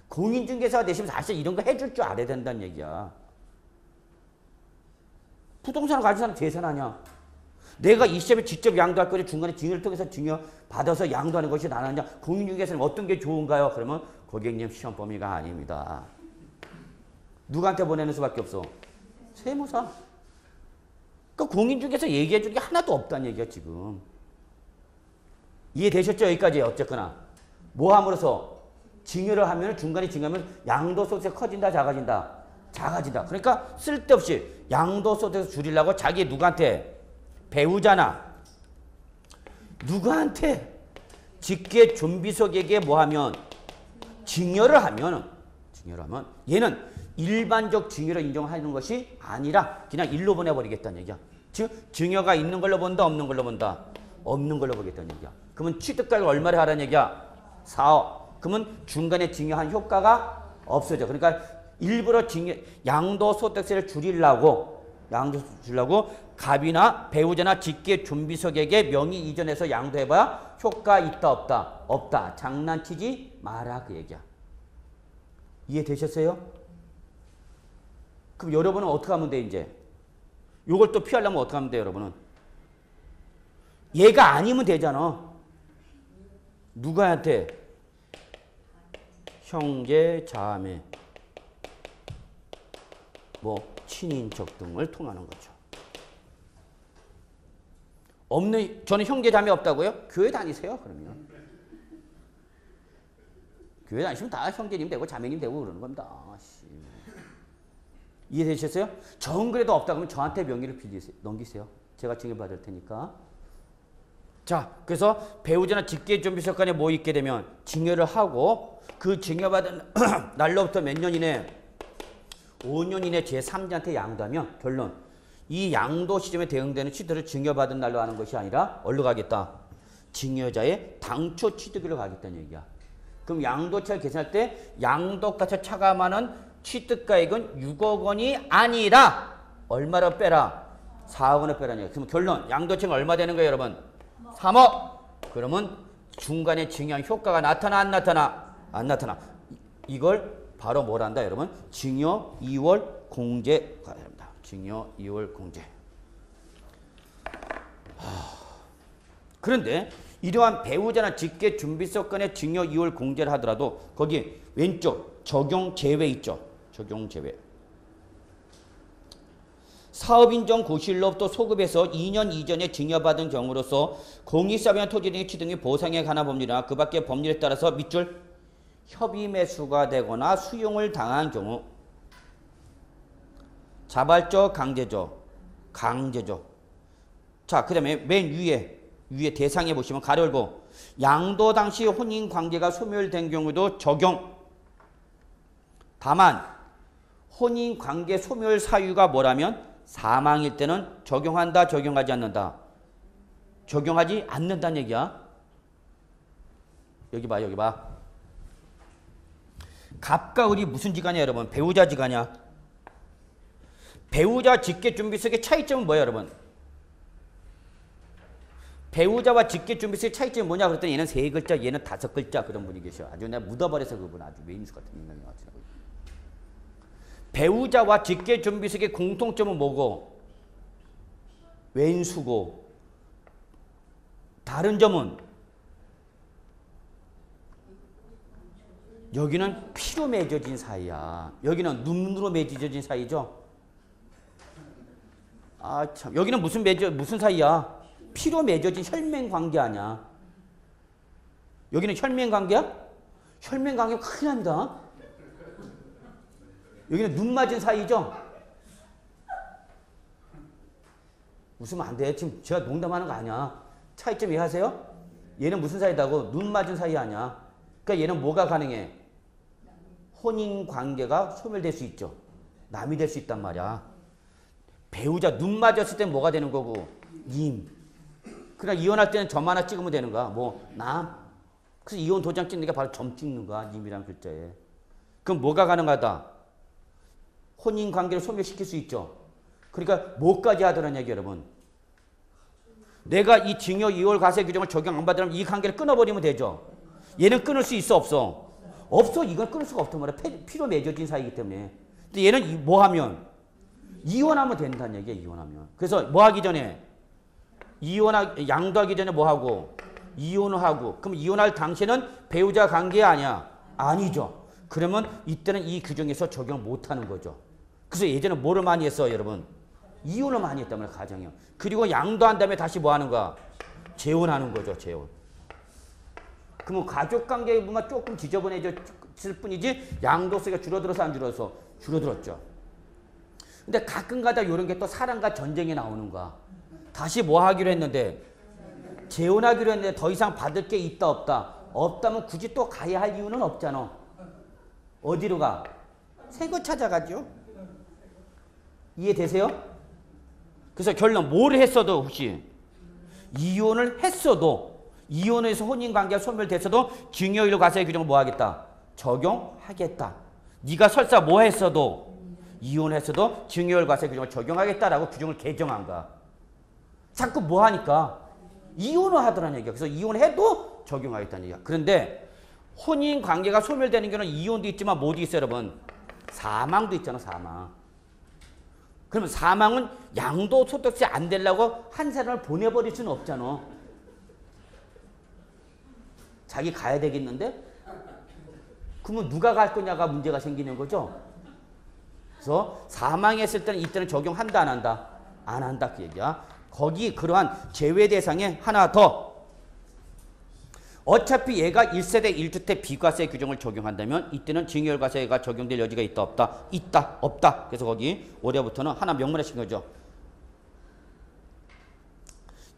공인중개사가 되시면 사실 이런 거 해줄 줄 알아야 된다는 얘기야. 부동산을 가진 사람 재산하냐? 내가 이 시점에 직접 양도할 거지 중간에 증여를 통해서 증여 받아서 양도하는 것이 나느냐? 공인중개사는 어떤 게 좋은가요? 그러면 고객님 시험 범위가 아닙니다. 누구한테 보내는 수밖에 없어? 세무사. 그러니까 공인중개사 얘기해 주는 게 하나도 없다는 얘기야 지금. 이해되셨죠? 여기까지 어쨌거나. 뭐 함으로써? 증여를 하면 중간에 증여하면 양도소득세 커진다 작아진다? 작아진다. 그러니까 쓸데없이 양도소득세 줄이려고 자기 누구한테? 배우자나 누구한테? 직계존비속에게 뭐 하면? 증여를 하면 얘는 일반적 증여로 인정하는 것이 아니라 그냥 일로 보내버리겠다는 얘기야. 즉 증여가 있는 걸로 본다 없는 걸로 본다? 없는 걸로 보겠다는 얘기야. 그러면 취득가액을 얼마를 하라는 얘기야? 4억. 그러면 중간에 증여한 효과가 없어져. 그러니까 일부러 양도소득세를 줄이려고 갑이나 배우자나 직계존비속에게 명의 이전해서 양도해봐야 효과 있다 없다? 없다. 장난치지 마라 그 얘기야. 이해되셨어요? 그럼 여러분은 어떻게 하면 돼 이제? 요걸 또 피하려면 어떻게 하면 돼 여러분은? 얘가 아니면 되잖아. 누구한테? 형제, 자매, 뭐 친인척 등을 통하는 거죠. 저는 형제, 자매 없다고요? 교회 다니세요 그러면. 교회 다니시면 다 형제님 되고 자매님 되고 그러는 겁니다. 이해되셨어요? 정 그래도 없다 그러면 저한테 명의를 넘기세요. 제가 증여받을 테니까. 자, 그래서 배우자나 직계존비속 간에 뭐 있게 되면 증여를 하고 그 증여받은 날로부터 몇 년 이내? 5년 이내 제3자한테 양도하면 결론. 이 양도 시점에 대응되는 취득을 증여받은 날로 하는 것이 아니라 어디로 가겠다? 증여자의 당초 취득으로 가겠다는 얘기야. 그럼 양도차를 계산할 때 양도가차 차감하는 취득가액은 6억 원이 아니라 얼마로 빼라? 4억 원을 빼라는 얘기야. 그럼 결론. 양도차가 얼마 되는 거예요 여러분? 3억. 그러면 중간에 증여 효과가 나타나 안 나타나? 안 나타나. 이걸 바로 뭘 한다 여러분? 증여 2월 공제가 됩니다. 증여 2월 공제. 그런데 이러한 배우자나 직계 준비속 간의 증여 2월 공제를 하더라도 거기 왼쪽 적용 제외 있죠. 적용 제외. 사업인정 고시일로부터 소급해서 2년 이전에 증여받은 경우로서 공익사업이나 토지 등의 취득 및 보상에 관한 법률이나 그 밖의 법률에 따라서 밑줄 협의 매수가 되거나 수용을 당한 경우 자발적 강제적 강제적. 자, 그 다음에 맨 위에 대상에 보시면 가로 열고 양도 당시 혼인관계가 소멸된 경우도 적용. 다만 혼인관계 소멸 사유가 뭐라면 사망일 때는 적용한다 적용하지 않는다. 적용하지 않는다는 얘기야. 여기 봐 여기 봐. 갑과 을이 무슨 지간이야 여러분? 배우자 지간이야. 배우자 직계준비속의 차이점은 뭐야 여러분? 배우자와 직계준비속의 차이점이 뭐냐 그랬더니 얘는 3글자 얘는 5글자 그런 분이 계셔. 아주 내가 묻어버려서 그분 아주 메인수 같은 인간이 왔더라고요. 배우자와 직계준비속의 공통점은 뭐고? 왼수고. 다른 점은 여기는 피로 맺어진 사이야. 여기는 눈으로 맺어진 사이죠. 아 참, 여기는 무슨 사이야? 피로 맺어진 혈맹 관계 아니야. 여기는 혈맹 관계야? 혈맹 관계 큰일 납니다. 여기는 눈 맞은 사이죠? 웃으면 안 돼. 지금 제가 농담하는 거 아니야. 차이점 이해하세요? 얘는 무슨 사이다고? 눈 맞은 사이 아니야. 그러니까 얘는 뭐가 가능해? 혼인 관계가 소멸될 수 있죠. 남이 될 수 있단 말이야. 배우자 눈 맞았을 땐 뭐가 되는 거고? 님. 그러나 이혼할 때는 점 하나 찍으면 되는 거야. 뭐 남. 그래서 이혼 도장 찍는 게 바로 점 찍는 거야. 님이란 글자에. 그럼 뭐가 가능하다? 혼인 관계를 소멸시킬 수 있죠. 그러니까 뭐까지 하더란 얘기 여러분. 내가 이 증여 2월 과세 규정을 적용 안 받으면 이 관계를 끊어버리면 되죠. 얘는 끊을 수 있어 없어? 없어. 이건 끊을 수가 없단 말이야. 피로 맺어진 사이이기 때문에. 근데 얘는 뭐 하면? 이혼하면 된다는 얘기야. 이혼하면. 그래서 뭐 하기 전에? 양도하기 전에 뭐 하고? 이혼을 하고. 그럼 이혼할 당시에는 배우자 관계 아니야? 아니죠. 그러면 이때는 이 규정에서 적용 못하는 거죠. 그래서 예전에 뭐를 많이 했어 여러분? 이혼을 많이 했단 말이야. 가정이요. 그리고 양도한 다음에 다시 뭐 하는 거야? 재혼하는 거죠. 재혼. 그러면 가족관계만 조금 지저분해졌을 뿐이지 양도세가 줄어들어서 안 줄어서? 줄어들었죠. 근데 가끔가다 이런 게 또 사랑과 전쟁에 나오는 거야. 다시 뭐 하기로 했는데? 재혼하기로 했는데 더 이상 받을 게 있다 없다? 없다면 굳이 또 가야 할 이유는 없잖아. 어디로 가? 새 거 찾아가죠. 이해되세요? 그래서 결론 뭘 했어도 혹시 이혼을 했어도 이혼에서 혼인관계가 소멸됐어도 증여일로 과세 규정을 뭐 하겠다? 적용하겠다. 네가 설사 뭐 했어도 이혼했어도 증여일 과세 규정을 적용하겠다라고 규정을 개정한 거야. 자꾸 뭐 하니까 이혼을 하더라는 얘기야. 그래서 이혼해도 적용하겠다는 얘기야. 그런데 혼인관계가 소멸되는 경우는 이혼도 있지만 뭐도 있어요 여러분? 사망도 있잖아. 사망. 그러면 사망은 양도소득세 안 되려고 한 사람을 보내버릴 수는 없잖아. 자기 가야 되겠는데? 그러면 누가 갈 거냐가 문제가 생기는 거죠. 그래서 사망했을 때는 이때는 적용한다 안 한다? 안 한다 그 얘기야. 거기 그러한 제외 대상에 하나 더. 어차피 얘가 1세대 1주택 비과세 규정을 적용한다면 이때는 증여율과세가 적용될 여지가 있다 없다? 있다 없다. 그래서 거기 올해부터는 하나 명문화 시킨 거죠.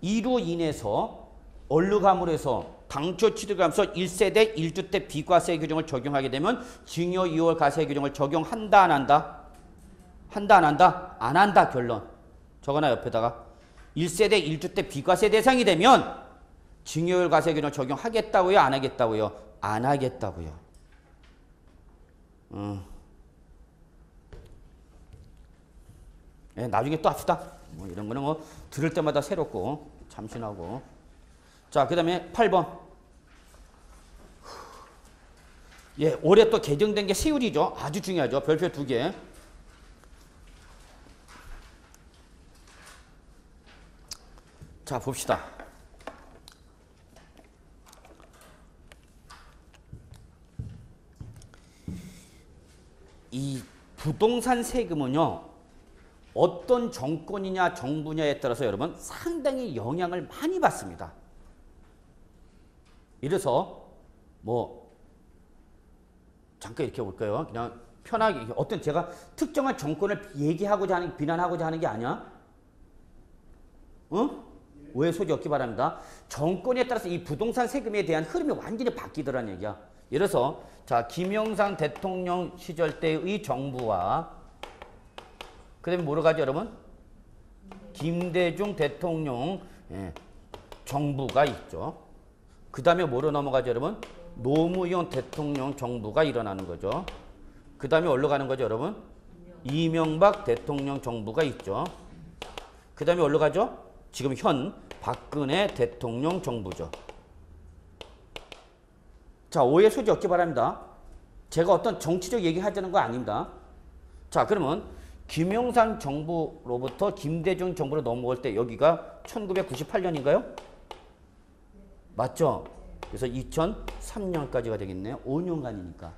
이로 인해서 얼르감으로해서 당초 취득하면서 1세대 1주택 비과세 규정을 적용하게 되면 증여 이월 과세 규정을 적용한다 안 한다? 한다 안 한다? 안 한다 결론. 적어놔 옆에다가. 1세대 1주택 비과세 대상이 되면 증여율 과세 규정을 적용하겠다고요? 안 하겠다고요? 안 하겠다고요. 예, 나중에 또 합시다. 뭐 이런 거는 뭐 들을 때마다 새롭고 참신하고. 자, 그 다음에 8번. 예, 올해 또 개정된 게 세율이죠. 아주 중요하죠. 별표 2개. 자, 봅시다. 이 부동산 세금은요, 어떤 정권이냐 정부냐에 따라서 여러분 상당히 영향을 많이 받습니다. 이래서 뭐 잠깐 이렇게 볼까요? 그냥 편하게 어떤 제가 특정한 정권을 얘기하고자 하는 비난하고자 하는 게 아니야. 오해 소지 없기 바랍니다. 정권에 따라서 이 부동산 세금에 대한 흐름이 완전히 바뀌더라는 얘기야. 예를 들어서 자, 김영삼 대통령 시절 때의 정부와 그 다음에 뭐로 가죠 여러분? 김대중 대통령 정부가 있죠. 그 다음에 뭐로 넘어가죠 여러분? 노무현 대통령 정부가 일어나는 거죠. 그 다음에 어디로 가는 거죠 여러분? 이명박 대통령 정부가 있죠. 그 다음에 어디로 가죠? 지금 현 박근혜 대통령 정부죠. 자, 오해 소지 없기 바랍니다. 제가 어떤 정치적 얘기 하자는 거 아닙니다. 자, 그러면 김영삼 정부로부터 김대중 정부로 넘어올 때 여기가 1998년인가요? 맞죠? 그래서 2003년까지가 되겠네요. 5년간이니까.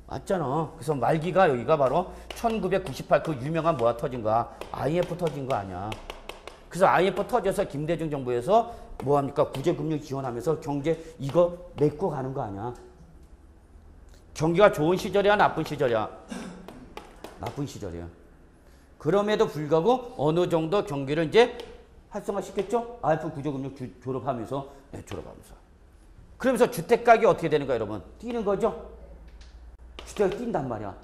맞잖아. 그래서 말기가 여기가 바로 1998 그 유명한 뭐가 터진 거야? IMF 터진 거 아니야. 그래서 IMF 터져서 김대중 정부에서 뭐합니까? 구제금융 지원하면서 경제 이거 메꿔 가는 거 아니야. 경기가 좋은 시절이야? 나쁜 시절이야? 나쁜 시절이야. 그럼에도 불구하고 어느 정도 경기를 이제 활성화시켰죠? IMF 구제금융 졸업하면서. 네, 졸업하면서. 그러면서 주택가격이 어떻게 되는 거야 여러분? 뛰는 거죠? 주택이 뛴단 말이야.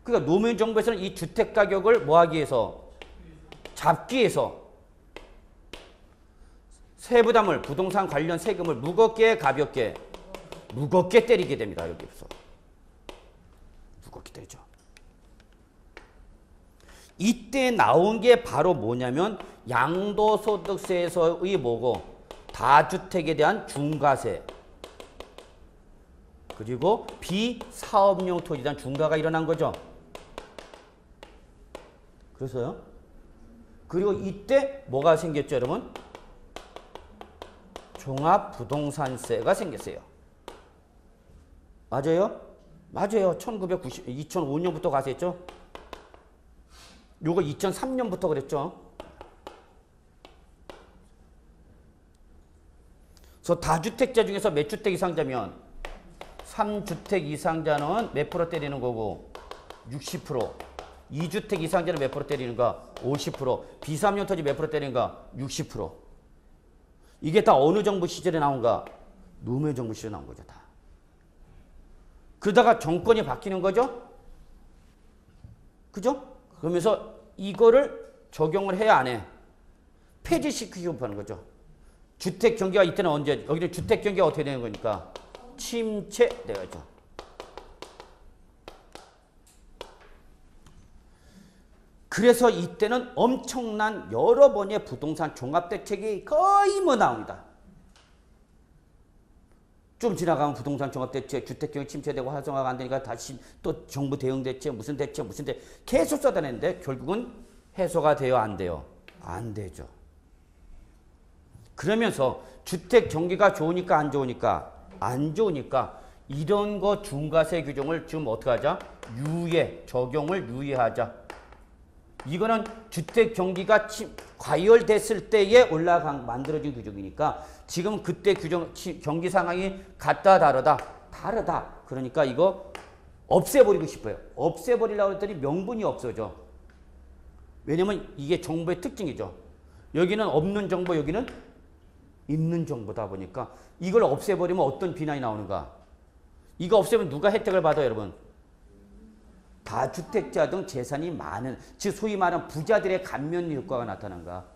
그러니까 노무현 정부에서는 이 주택가격을 뭐 하기 위해서? 잡기 위해서 세부담을 부동산 관련 세금을 무겁게 가볍게 무겁게 때리게 됩니다. 여기서 무겁게 때리죠. 이때 나온 게 바로 뭐냐면 양도소득세에서의 뭐고 다주택에 대한 중과세 그리고 비사업용 토지에 대한 중과가 일어난 거죠. 그래서요. 그리고 이때 뭐가 생겼죠 여러분? 종합부동산세가 생겼어요. 맞아요? 맞아요. 2005년부터 가세했죠? 요거 2003년부터 그랬죠? 그래서 다주택자 중에서 몇 주택 이상자면 3주택 이상자는 몇 프로 때리는 거고 60%. 2주택 이상자는 몇 프로 때리는가? 50%. 비사업용 토지 몇 프로 때리는가? 60%. 이게 다 어느 정부 시절에 나온가? 노무현 정부 시절에 나온 거죠. 다. 그러다가 정권이 바뀌는 거죠? 그죠? 그러면서 이거를 적용을 해야 안 해? 폐지시키고 하는 거죠. 주택 경기가 이때는 언제? 여기는 주택 경기가 어떻게 되는 거니까? 침체되어야죠. 그래서 이때는 엄청난 여러 번의 부동산 종합대책이 거의 뭐 나옵니다. 좀 지나가면 부동산 종합대책, 주택경영 침체되고 활성화가 안 되니까 다시 또 정부 대응 대책, 무슨 대책, 무슨 대책 계속 쏟아내는데 결국은 해소가 돼요, 안 돼요? 안 되죠. 그러면서 주택 경기가 좋으니까 안 좋으니까? 안 좋으니까 이런 거 중과세 규정을 지금 어떻게 하자? 적용을 유예하자. 이거는 주택 경기가 과열됐을 때에 만들어진 규정이니까 지금 그때 경기 상황이 같다 다르다? 다르다. 그러니까 이거 없애버리고 싶어요. 없애버리려고 했더니 명분이 없어져. 왜냐면 이게 정보의 특징이죠. 여기는 없는 정보, 여기는 있는 정보다 보니까 이걸 없애버리면 어떤 비난이 나오는가? 이거 없애면 누가 혜택을 받아요, 여러분? 다주택자 등 재산이 많은, 즉 소위 말하는 부자들의 감면 효과가 나타난가?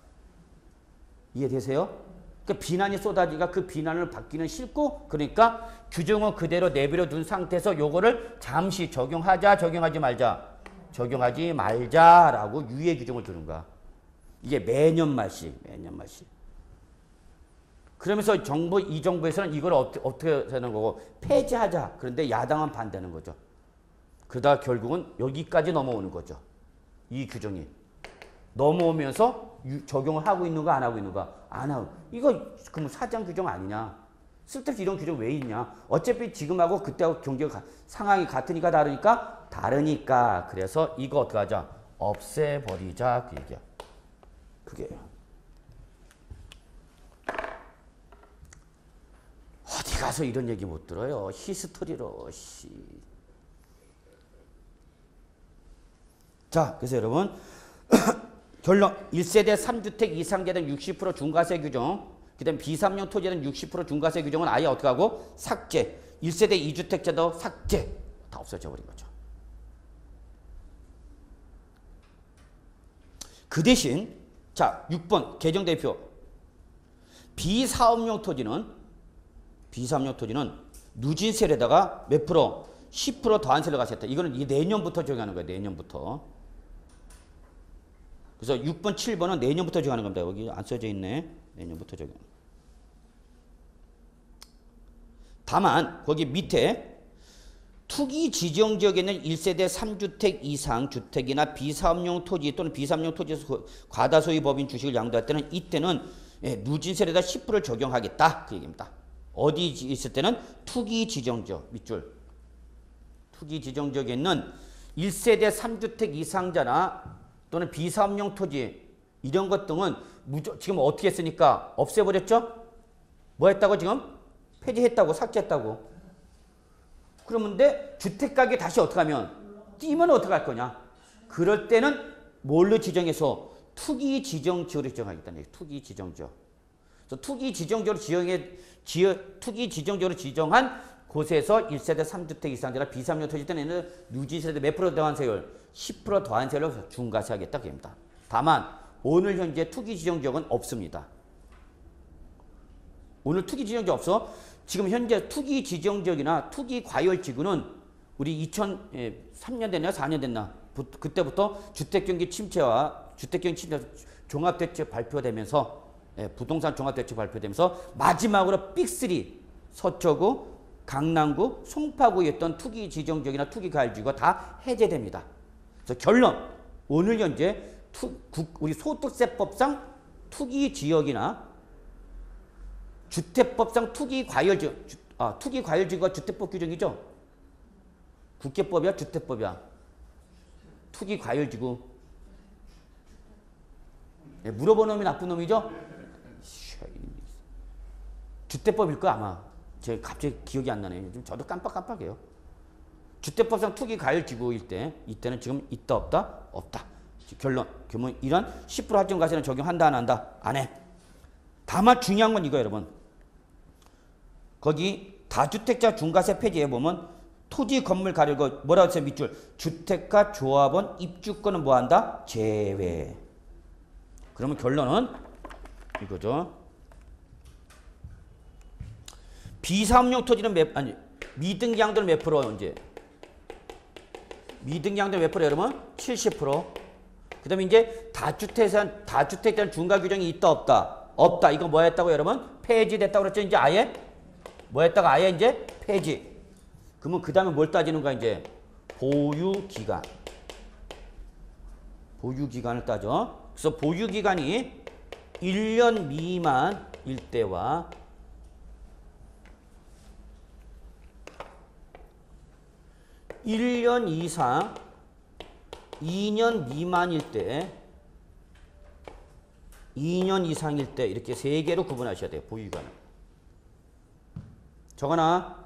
이해되세요? 그러니까 비난이 쏟아지니까 그 비난을 받기는 싫고, 그러니까 규정은 그대로 내버려 둔 상태에서 요거를 잠시 적용하자, 적용하지 말자. 적용하지 말자라고 유예 규정을 두는 거야. 이게 매년 말씩. 그러면서 이 정부에서는 이걸 어떻게 하는 거고, 폐지하자. 그런데 야당은 반대하는 거죠. 그러다 결국은 여기까지 넘어오는 거죠. 이 규정이. 넘어오면서 적용을 하고 있는가 안 하고 있는가? 안 하고. 이거 그럼 사장 규정 아니냐? 쓸데없이 이런 규정 왜 있냐? 어차피 지금하고 그때하고 경기가 상황이 같으니까 다르니까? 다르니까. 그래서 이거 어떻게 하자? 없애버리자. 그 얘기야. 그게요. 어디 가서 이런 얘기 못 들어요. 히스토리로. 자, 그래서 여러분 결론 1세대 3주택 이상자는 60% 중과세 규정, 그 다음 비삼용 토지는 60% 중과세 규정은 아예 어떻게 하고? 삭제. 1세대 2주택자도 삭제. 다 없어져 버린 거죠. 그 대신 자 6번 개정대표 비사업용 토지는 누진세에다가 몇 프로? 10% 더한 세를 가셨다. 이거는 내년부터 적용하는 거예요. 내년부터. 그래서 6번, 7번은 내년부터 적용하는 겁니다. 여기 안 써져 있네. 내년부터 적용. 다만 거기 밑에 투기 지정 지역에 있는 1세대 3주택 이상 주택이나 비사업용 토지 또는 비사업용 토지에서 과다소유 법인 주식을 양도할 때는 이때는 누진세에다 10%를 적용하겠다. 그 얘기입니다. 어디 있을 때는 투기 지정 지역 밑줄. 투기 지정 지역에 있는 1세대 3주택 이상자나 또는 비사업용 토지 이런 것 등은 지금 어떻게 했으니까 없애버렸죠? 뭐 했다고 지금? 폐지했다고, 삭제했다고. 그러는데 주택가격이 다시 어떻게 하면? 뛰면 어떻게 할 거냐? 그럴 때는 뭘로 지정해서? 투기 지정 지역으로 지정하겠다는 얘기. 투기 지정 지역. 그래서 투기 지정 지역으로 지정한 곳에서 1세대 3주택 이상자나 비사업용 토지 때는 누진세대 몇 프로 더한 세율? 10% 더한 세율로 중과세하겠다. 그겁니다. 다만 오늘 현재 투기 지정 지역은 없습니다. 오늘 투기 지정 지역 없어. 지금 현재 투기 지정 지역이나 투기 과열 지구는 우리 2003년 됐나 4년 됐나 그때부터 주택경기 침체와 주택경기 침체 종합대책 발표되면서 부동산 종합대책 발표되면서 마지막으로 빅3 서초구, 강남구, 송파구였던 투기 지정 지역이나 투기 과열 지구가 다 해제됩니다. 그래서 결론 오늘 현재 우리 소득세법상 투기 지역이나 주택법상 투기 과열지구, 투기 과열지구가 주택법 규정이죠. 국회법이야, 주택법이야. 투기 과열지구. 물어보는 놈이 나쁜 놈이죠. 주택법일 거야 아마. 제가 갑자기 기억이 안 나네요. 요즘 저도 깜빡깜빡해요. 주택법상 투기 과열지구일 때 이때는 지금 있다 없다? 없다. 결론. 그러면 이런 10% 할증과세는 적용한다 안 한다? 안 해. 다만 중요한 건 이거예요 여러분. 거기 다주택자 중과세 폐지에 보면 토지 건물 가려고 뭐라고 했어요 밑줄. 주택가 조합원 입주권은 뭐한다? 제외. 그러면 결론은 이거죠. 비사업용 토지는 미등기양도는 몇 프로 이제? 미등기양도는 몇 프로 여러분? 70%. 그 다음에 이제 다주택자는 중과 규정이 있다 없다? 없다. 이거 뭐 했다고 여러분? 폐지됐다고 그랬죠. 이제 아예 뭐 했다가 아예 이제 폐지. 그러면 그 다음에 뭘 따지는 거야 이제 보유기간. 보유기간을 따져. 그래서 보유기간이 1년 미만일 때와 1년 이상 2년 미만일 때 2년 이상일 때 이렇게 세 개로 구분하셔야 돼요. 보유기간을. 적어놔.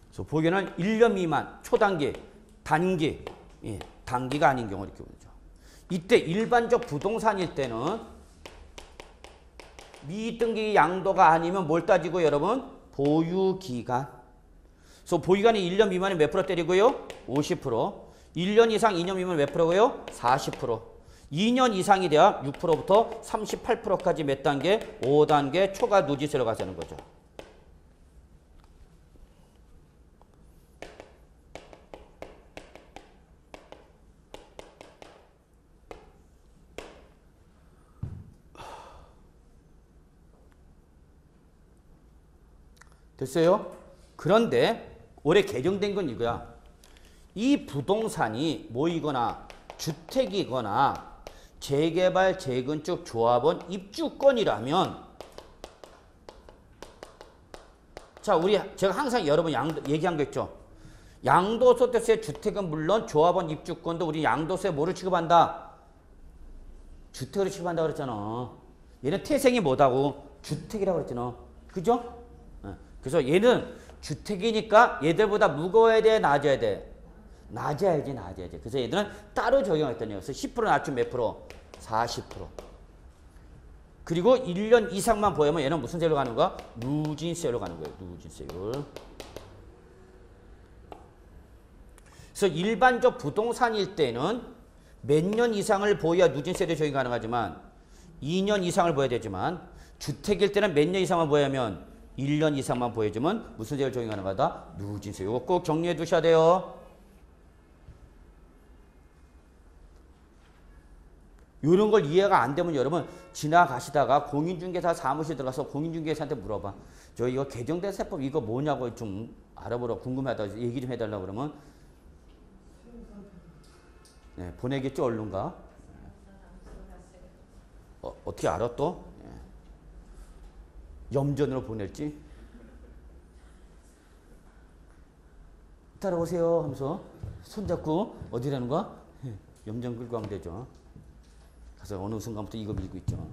그래서 보유기간은 1년 미만, 초단기, 단기, 예, 단기가 아닌 경우 이렇게 보죠. 이때 일반적 부동산일 때는 미등기 양도가 아니면 뭘 따지고 여러분? 보유기간. 그래서 보유기간이 1년 미만이 몇 프로 때리고요? 50%. 1년 이상 2년 미만 몇 프로고요? 40%. 2년 이상이 돼야 6%부터 38%까지 몇 단계? 5단계 초과 누진세로 가자는 거죠. 됐어요? 그런데 올해 개정된 건 이거야. 이 부동산이 뭐이거나 주택이거나 재개발, 재건축, 조합원, 입주권이라면 자, 제가 항상 여러분 얘기한 거 있죠. 양도소득세 주택은 물론 조합원, 입주권도 우리 양도세 뭐를 취급한다? 주택으로 취급한다 그랬잖아. 얘는 태생이 뭐다고? 주택이라고 그랬잖아. 그죠? 그래서 얘는 주택이니까 얘들보다 무거워야 돼, 낮아야 돼? 낮아야지, 낮아야지. 그래서 얘들은 따로 적용했더니 그래서 10% 낮추면 몇 프로? 40%. 그리고 1년 이상만 보이면 얘는 무슨 세율로 가는 거야? 누진세율로 가는 거예요. 누진세율. 그래서 일반적 부동산일 때는 몇 년 이상을 보여야 누진세율이 적용 가능하지만 2년 이상을 보여야 되지만 주택일 때는 몇 년 이상만 보여야면 1년 이상만 보여주면 무슨 세율 적용 가능하다? 누진세. 이거 꼭 정리해 두셔야 돼요. 이런 걸 이해가 안 되면 여러분 지나가시다가 공인중개사 사무실 들어가서 공인중개사한테 물어봐. 저 이거 개정된 세법 이거 뭐냐고 좀 알아보러 궁금하다 얘기 좀 해달라고 그러면 네, 보내겠죠 얼른가? 어떻게 알아 또? 염전으로 보낼지? 따라오세요 하면서 손잡고 어디라는 거야? 염전 끌고 가면 되죠. 가서 어느 순간부터 이거 밀고 있죠.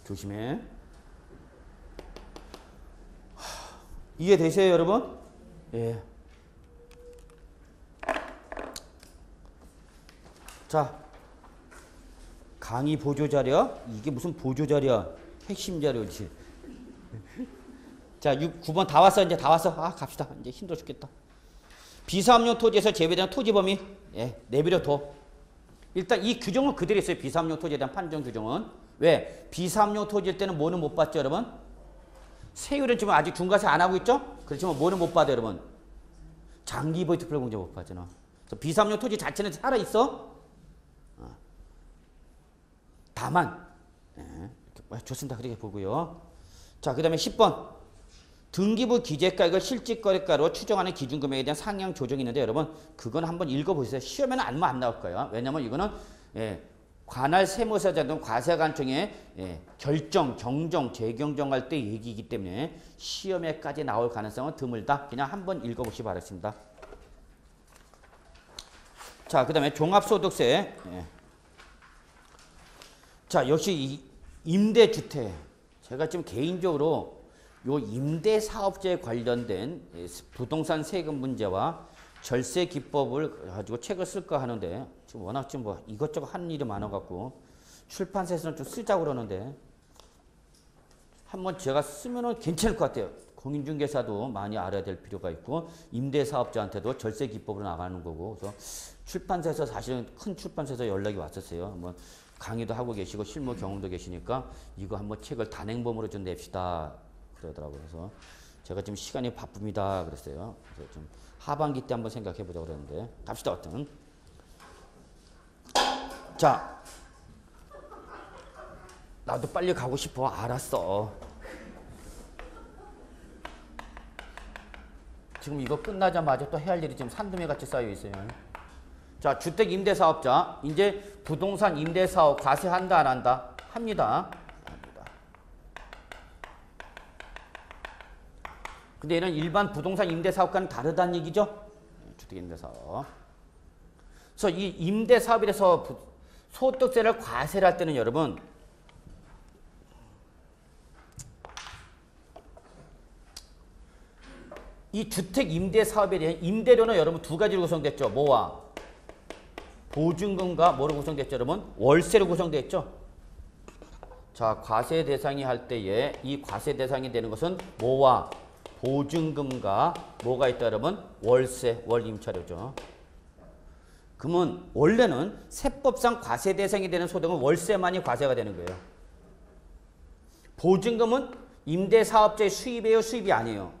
조심해. 이해되세요 여러분? 예. 자, 강의 보조자료? 이게 무슨 보조자료야? 핵심 자료지. 자, 9번 다 왔어. 이제 다 왔어. 아, 갑시다. 이제 힘들어 죽겠다. 비사업용 토지에서 제외된 토지 범위. 예, 내버려 둬. 일단 이 규정은 그대로 있어요. 비사업용 토지에 대한 판정 규정은. 왜? 비사업용 토지일 때는 뭐는 못 받죠, 여러분? 세율은 지금 아직 중과세 안 하고 있죠? 그렇지만 뭐는 못 받아요, 여러분? 장기보유 특별공제 못 받잖아. 그래서 비사업용 토지 자체는 살아있어. 다만 좋습니다. 그렇게 보고요. 자, 그 다음에 10번. 등기부 기재가액을 실질거래가로 추정하는 기준금액에 대한 상향 조정이 있는데 여러분 그건 한번 읽어보세요. 시험에는 안 나올 거예요. 왜냐면 이거는 관할 세무사자 등 과세관청의 결정, 정정, 재경정할 때 얘기이기 때문에 시험에까지 나올 가능성은 드물다. 그냥 한번 읽어보시기 바랍니다. 자, 그 다음에 종합소득세. 자, 역시 이 임대주택. 제가 지금 개인적으로 요 임대사업자에 관련된 부동산 세금 문제와 절세 기법을 가지고 책을 쓸까 하는데 지금 워낙 좀 뭐 이것저것 하는 일이 많아갖고 출판사에서는 좀 쓰자고 그러는데 한번 제가 쓰면은 괜찮을 것 같아요. 공인중개사도 많이 알아야 될 필요가 있고 임대사업자한테도 절세 기법으로 나가는 거고 그래서 출판사에서 사실은 큰 출판사에서 연락이 왔었어요. 한번 강의도 하고 계시고 실무 경험도 계시니까 이거 한번 책을 단행본으로 좀 냅시다 그러더라고요. 그래서 제가 지금 시간이 바쁩니다 그랬어요. 그래서 좀 하반기 때 한번 생각해 보자고 그랬는데 갑시다. 어떤 자 나도 빨리 가고 싶어. 알았어. 지금 이거 끝나자마자 또 해야 할 일이 지금 산더미같이 쌓여 있어요. 자, 주택 임대 사업자. 이제 부동산 임대 사업 과세한다 안 한다? 합니다. 근데 얘는 일반 부동산 임대 사업과는 다르다는 얘기죠. 주택 임대 사업. 그래서 이 임대 사업이라서 소득세를 과세를 할 때는 여러분 이 주택 임대 사업에 대한 임대료는 여러분 두 가지로 구성됐죠. 뭐와? 보증금과 뭐로 구성됐죠, 여러분? 월세로 구성됐죠. 자, 과세 대상이 할 때에 이 과세 대상이 되는 것은 뭐와? 보증금과 뭐가 있다, 여러분? 월세, 월임차료죠. 그러면 원래는 세법상 과세 대상이 되는 소득은 월세만이 과세가 되는 거예요. 보증금은 임대 사업자의 수입이에요, 수입이 아니에요?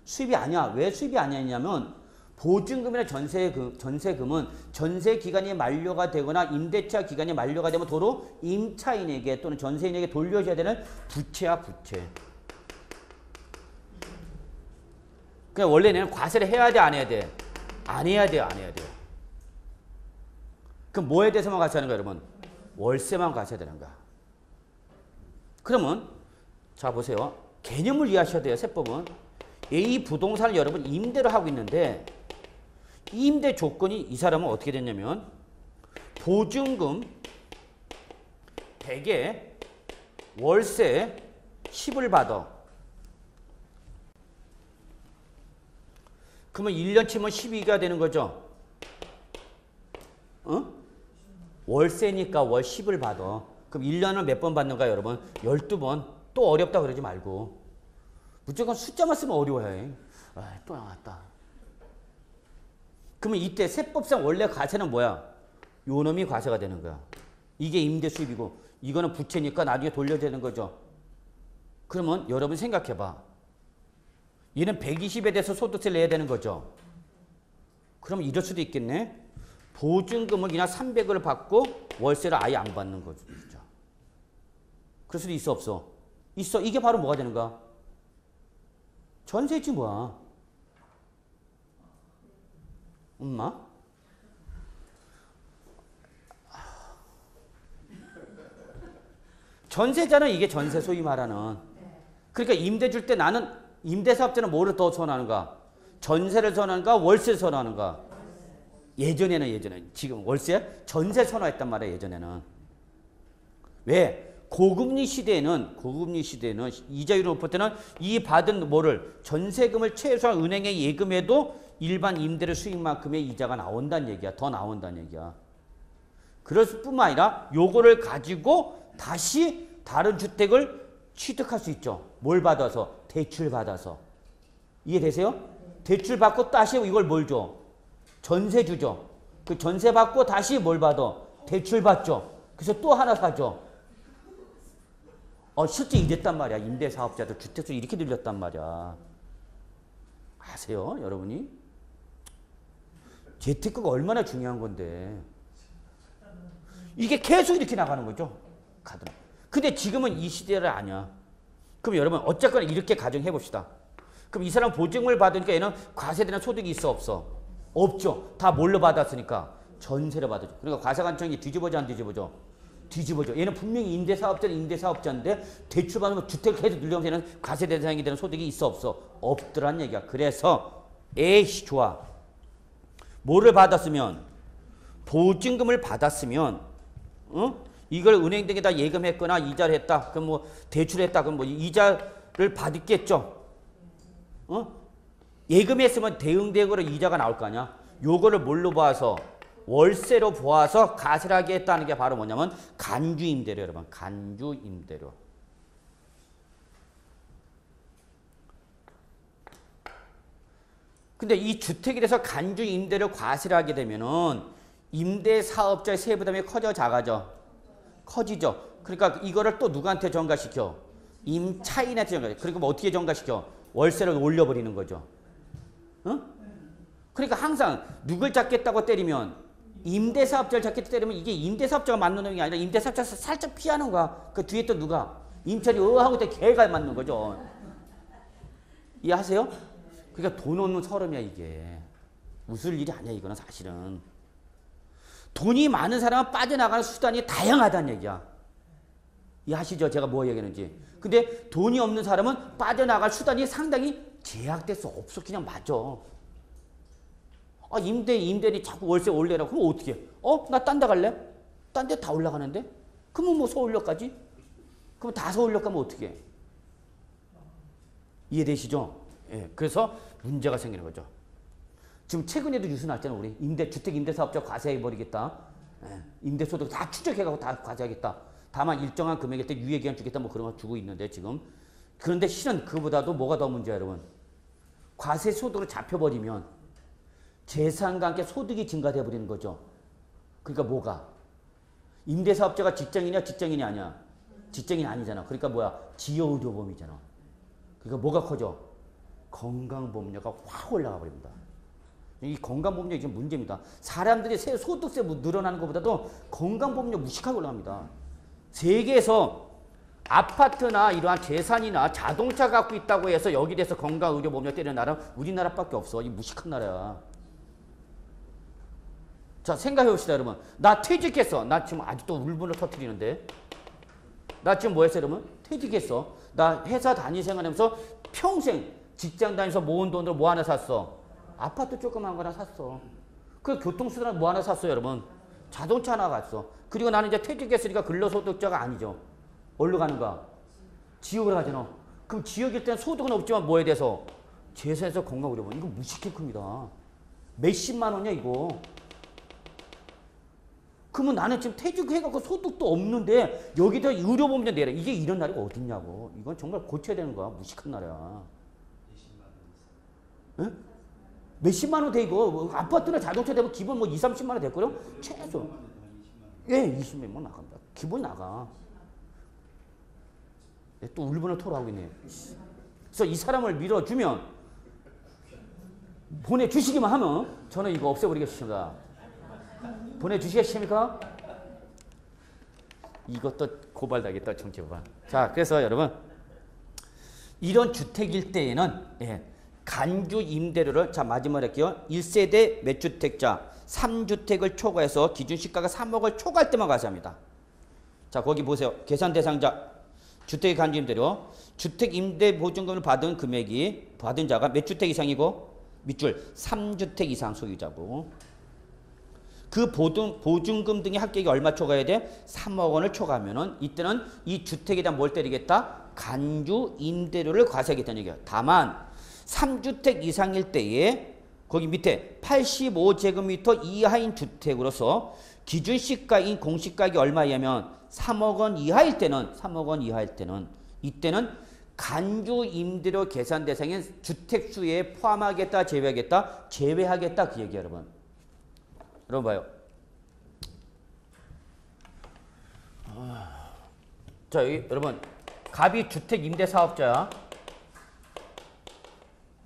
수입이 아니야. 왜 수입이 아니냐면 보증금이나 전세금은 전세 기간이 만료가 되거나 임대차 기간이 만료가 되면 도로 임차인에게 또는 전세인에게 돌려줘야 되는 부채야, 부채. 그냥 원래는 과세를 해야 돼, 안 해야 돼? 안 해야 돼요, 안 해야 돼요. 그럼 뭐에 대해서만 과세하는 거야, 여러분? 월세만 과세해야 되는 거야. 그러면 자 보세요. 개념을 이해하셔야 돼요, 세법은. A 부동산을 여러분 임대로 하고 있는데 임대 조건이 이 사람은 어떻게 됐냐면 보증금 100에 월세 10을 받아. 그러면 1년 치면 12가 되는 거죠. 월세니까 월 10을 받아. 그럼 1년을 몇 번 받는가 여러분? 12번. 또 어렵다 그러지 말고. 무조건 숫자만 쓰면 어려워해. 아, 또 나왔다. 그러면 이때 세법상 원래 과세는 뭐야? 요 놈이 과세가 되는 거야. 이게 임대 수입이고 이거는 부채니까 나중에 돌려주는 거죠. 그러면 여러분 생각해봐. 얘는 120에 대해서 소득세를 내야 되는 거죠. 그럼 이럴 수도 있겠네. 보증금을 그냥 300을 받고 월세를 아예 안 받는 거죠. 그럴 수도 있어, 없어? 있어. 이게 바로 뭐가 되는가? 전세지 뭐야. 엄마? 전세잖아, 이게 전세 소위 말하는. 그러니까 임대 줄 때 나는 임대사업자는 뭐를 더 선호하는가? 전세를 선호하는가? 월세를 선호하는가? 예전에 지금 월세야? 전세 선호했단 말이야, 예전에는. 왜? 고금리 시대에는 이자율이 높을 때는 이 받은 뭐를 전세금을 최소한 은행에 예금해도 일반 임대료 수익만큼의 이자가 나온다는 얘기야. 더 나온다는 얘기야. 그럴 뿐만 아니라 요거를 가지고 다시 다른 주택을 취득할 수 있죠. 뭘 받아서? 대출 받아서. 이해되세요? 대출 받고 다시 이걸 뭘 줘? 전세 주죠. 그 전세 받고 다시 뭘 받아? 대출 받죠. 그래서 또 하나 사죠. 실제 이랬단 말이야. 임대사업자들 주택수 이렇게 늘렸단 말이야. 아세요, 여러분이? 재테크가 얼마나 중요한 건데. 이게 계속 이렇게 나가는 거죠. 가든. 근데 지금은 이 시대를 아냐. 그럼 여러분 어쨌거나 이렇게 가정해 봅시다. 그럼 이 사람 보증을 받으니까 얘는 과세되는 소득이 있어, 없어? 없죠. 다 뭘로 받았으니까? 전세를 받았죠. 그러니까 과세관청이 뒤집어져, 안 뒤집어져? 뒤집어져. 얘는 분명히 임대사업자는 임대사업자인데 대출 받으면 주택을 계속 늘려면서 얘는 과세 대상이 되는 소득이 있어, 없어? 없더란 얘기야. 그래서 에이씨 좋아. 뭐를 받았으면? 보증금을 받았으면 이걸 은행 등에다 예금했거나 이자를 했다. 그럼 뭐 대출했다. 그럼 뭐 이자를 받겠죠. 예금했으면 대응대금으로 이자가 나올 거 아니야. 요거를 뭘로 봐서? 월세로 보아서 과세를 하게 했다는 게 바로 뭐냐면 간주임대료, 여러분. 간주임대료. 근데 이 주택에 대해서 간주임대료 과세를 하게 되면은 임대사업자의 세부담이 커져, 작아져? 커지죠. 그러니까 이거를 또 누구한테 전가시켜? 임차인한테 전가시켜. 그러니까 뭐 어떻게 전가시켜? 월세를 올려버리는 거죠. 그러니까 항상 누굴 잡겠다고 때리면 임대사업자를 잡기 때문에 이게 임대사업자가 맞는 놈이 아니라 임대사업자가 살짝 피하는 거야. 그 뒤에 또 누가? 임차인이 하고 또 걔가 맞는 거죠. 이해하세요? 그러니까 돈 없는 서름이야 이게. 웃을 일이 아니야 이거는 사실은. 돈이 많은 사람은 빠져나가는 수단이 다양하다는 얘기야. 이해하시죠? 제가 뭐 얘기하는지. 근데 돈이 없는 사람은 빠져나갈 수단이 상당히 제약될 수 없어. 그냥 맞아. 아, 임대인이 자꾸 월세 올려라. 그럼 어떻게 해? 나 딴 데 갈래? 딴 데 다 올라가는데? 그러면 뭐 서울역까지? 그럼 다 서울역 가면 어떻게 해? 이해되시죠? 예. 그래서 문제가 생기는 거죠. 지금 최근에도 뉴스 났잖아. 우리 주택 임대사업자 과세해버리겠다. 예. 임대소득 다 추적해가고 다 과세하겠다. 다만 일정한 금액일 때 유예기한 주겠다 뭐 그런 거 주고 있는데 지금. 그런데 실은 그보다도 뭐가 더 문제야 여러분. 과세소득으로 잡혀버리면 재산과 함께 소득이 증가돼 버리는 거죠. 그러니까 뭐가? 임대사업자가 직장인이냐 직장인이 아니야? 직장인이 아니잖아. 그러니까 뭐야? 지여의료보험이잖아. 그러니까 뭐가 커져? 건강보험료가 확 올라가 버립니다. 이 건강보험료 이게 문제입니다. 사람들이 소득세 늘어나는 것보다도 건강보험료 무식하게 올라갑니다. 세계에서 아파트나 이러한 재산이나 자동차 갖고 있다고 해서 여기 대해서 건강의료보험료 때리는 나라는 우리나라밖에 없어. 이 무식한 나라야. 자, 생각해 봅시다, 여러분. 나 퇴직했어. 나 지금 아직도 울분을 터뜨리는데. 나 지금 뭐 했어, 여러분? 퇴직했어. 나 회사 다니 생활하면서 평생 직장 다니면서 모은 돈으로 뭐 하나 샀어? 아파트 조그만 거 하나 샀어. 그 교통수단 뭐 하나 샀어, 여러분? 자동차 하나 갔어. 그리고 나는 이제 퇴직했으니까 근로소득자가 아니죠. 어디로 가는가? 지역으로 가잖아. 그럼 지역일 때는 소득은 없지만 뭐에 대해서? 재산에서 건강의료보험. 이거 무식해 큽니다. 몇십만 원이야, 이거. 그러면 나는 지금 퇴직해갖고 소득도 없는데 여기다 의료보험료 내라. 이게 이런 나라가 어딨냐고. 이건 정말 고쳐야 되는 거야. 무식한 나라야. 에? 몇십만 원 돼 이거. 아파트나 자동차 되면 기본 뭐 2, 30만 원 될거요? 최소. 예, 20만 원 나갑니다. 기본 나가. 또 울분을 토로하고 있네. 그래서 이 사람을 밀어주면 보내주시기만 하면 저는 이거 없애버리겠습니다. 보내주시겠습니까? 이것도 고발당했다 정치고발. 자, 그래서 여러분 이런 주택일 때에는 간주 임대료를 자 마지막으로 할게요. 1세대 몇 주택자 3주택을 초과해서 기준시가가 3억을 초과할 때만 과세합니다. 자, 거기 보세요. 계산 대상자 주택 간주 임대료 주택 임대 보증금을 받은 금액이 받은 자가 몇 주택 이상이고 밑줄 3주택 이상 소유자고 그 보증금 등의 합격이 얼마 초과해야 돼? 3억 원을 초과하면은 이때는 이 주택에 대한 뭘 때리겠다? 간주 임대료를 과세하겠다는 얘기야. 다만 3주택 이상일 때에 거기 밑에 85제곱미터 이하인 주택으로서 기준시가인 공시가격이 얼마냐면 3억 원 이하일 때는 이때는 간주 임대료 계산 대상인 주택수에 포함하겠다 제외하겠다 제외하겠다 그 얘기야 여러분. 여러분 봐요. 자 여기 여러분 갑이 주택 임대 사업자야.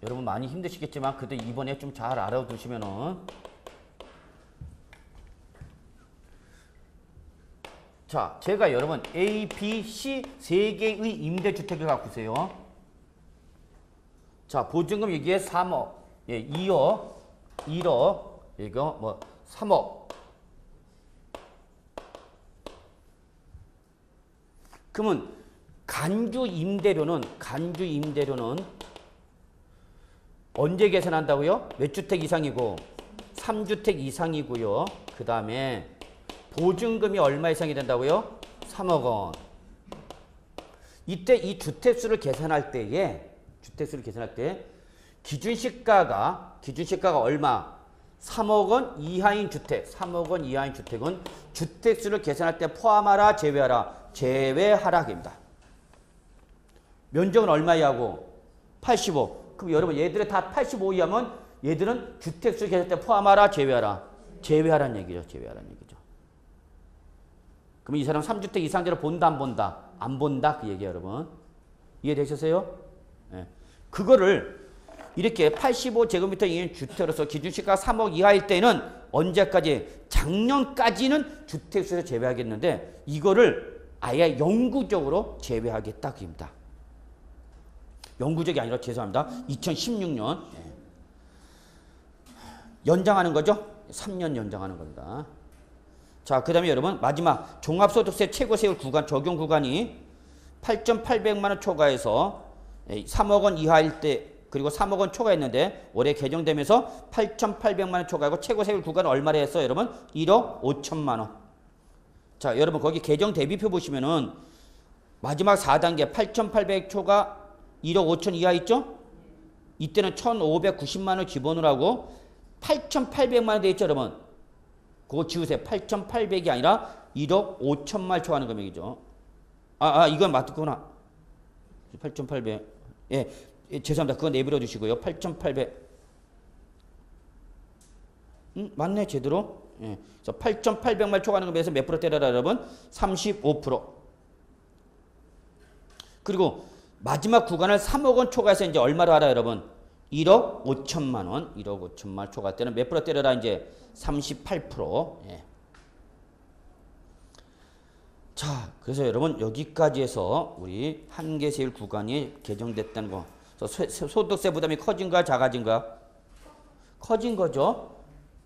여러분 많이 힘드시겠지만 그래도 이번에 좀 잘 알아두시면은 자 제가 여러분 A, B, C 세 개의 임대주택을 갖고 있어요. 자 보증금 여기에 3억, 2억, 1억, 이거 뭐 3억. 그러면 간주 임대료는 언제 계산한다고요? 몇 주택 이상이고 3주택 이상이고요. 그 다음에 보증금이 얼마 이상이 된다고요? 3억 원. 이때 이 주택수를 계산할 때 기준시가가 얼마? 3억 원 이하인 주택. 3억 원 이하인 주택은 주택수를 계산할 때 포함하라, 제외하라. 제외하라 입니다. 면적은 얼마냐고? 85. 그럼 여러분 얘들이 다 85 이하면 얘들은 주택수 계산할 때 포함하라, 제외하라. 제외하라는 얘기죠. 그럼 이 사람 3주택 이상자를 본다, 안 본다? 안 본다 그 얘기예요, 여러분. 이해되셨어요? 네. 그거를 이렇게 85제곱미터 이하인 주택으로서 기준시가 3억 이하일 때는 언제까지? 작년까지는 주택수에서 제외하겠는데 이거를 아예 영구적으로 제외하겠다 그입니다. 영구적이 아니라 죄송합니다. 2016년 연장하는 거죠. 3년 연장하는 겁니다. 자, 그 다음에 여러분 마지막 종합소득세 최고세율 구간 적용 구간이 8,800만 원 초과해서 3억 원 이하일 때 그리고 3억 원 초과했는데 올해 개정되면서 8,800만 원 초과하고 최고세율 구간은 얼마를 했어요, 여러분? 1억 5천만 원. 자, 여러분 거기 개정 대비표 보시면은 마지막 4단계 8,800 초과 1억 5천 이하 있죠? 이때는 1,590만 원 기본으로 하고 8,800만 원 돼 있죠, 여러분? 그거 지우세요. 8,800이 아니라 1억 5천만 원 초과하는 금액이죠. 이건 맞구나. 8,800. 예, 죄송합니다. 그거 내버려 두시고요. 8,800. 맞네, 제대로. 예. 그래서 8,800만 원 초과하는 금액에서 몇 프로 때려라, 여러분? 35%. 그리고 마지막 구간을 3억 원 초과해서 이제 얼마로 알아, 여러분? 1억 5천만 원. 1억 5천만 원 초과할 때는 몇 프로 때려라, 이제? 38%. 예. 자, 그래서 여러분 여기까지 해서 우리 한계세율 구간이 개정됐다는 거. 소득세 부담이 커진가 작아진가? 커진 거죠.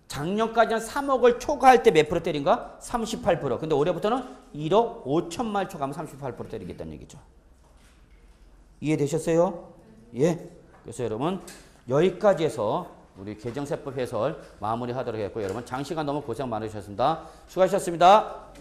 작년까지는 3억을 초과할 때 몇 프로 때린가? 38%. 근데 올해부터는 1억 5천만 원 초과하면 38% 때리겠다는 얘기죠. 이해되셨어요? 예. 그래서 여러분 여기까지 해서 우리 개정세법 해설 마무리하도록 했고 여러분 장시간 너무 고생 많으셨습니다. 수고하셨습니다.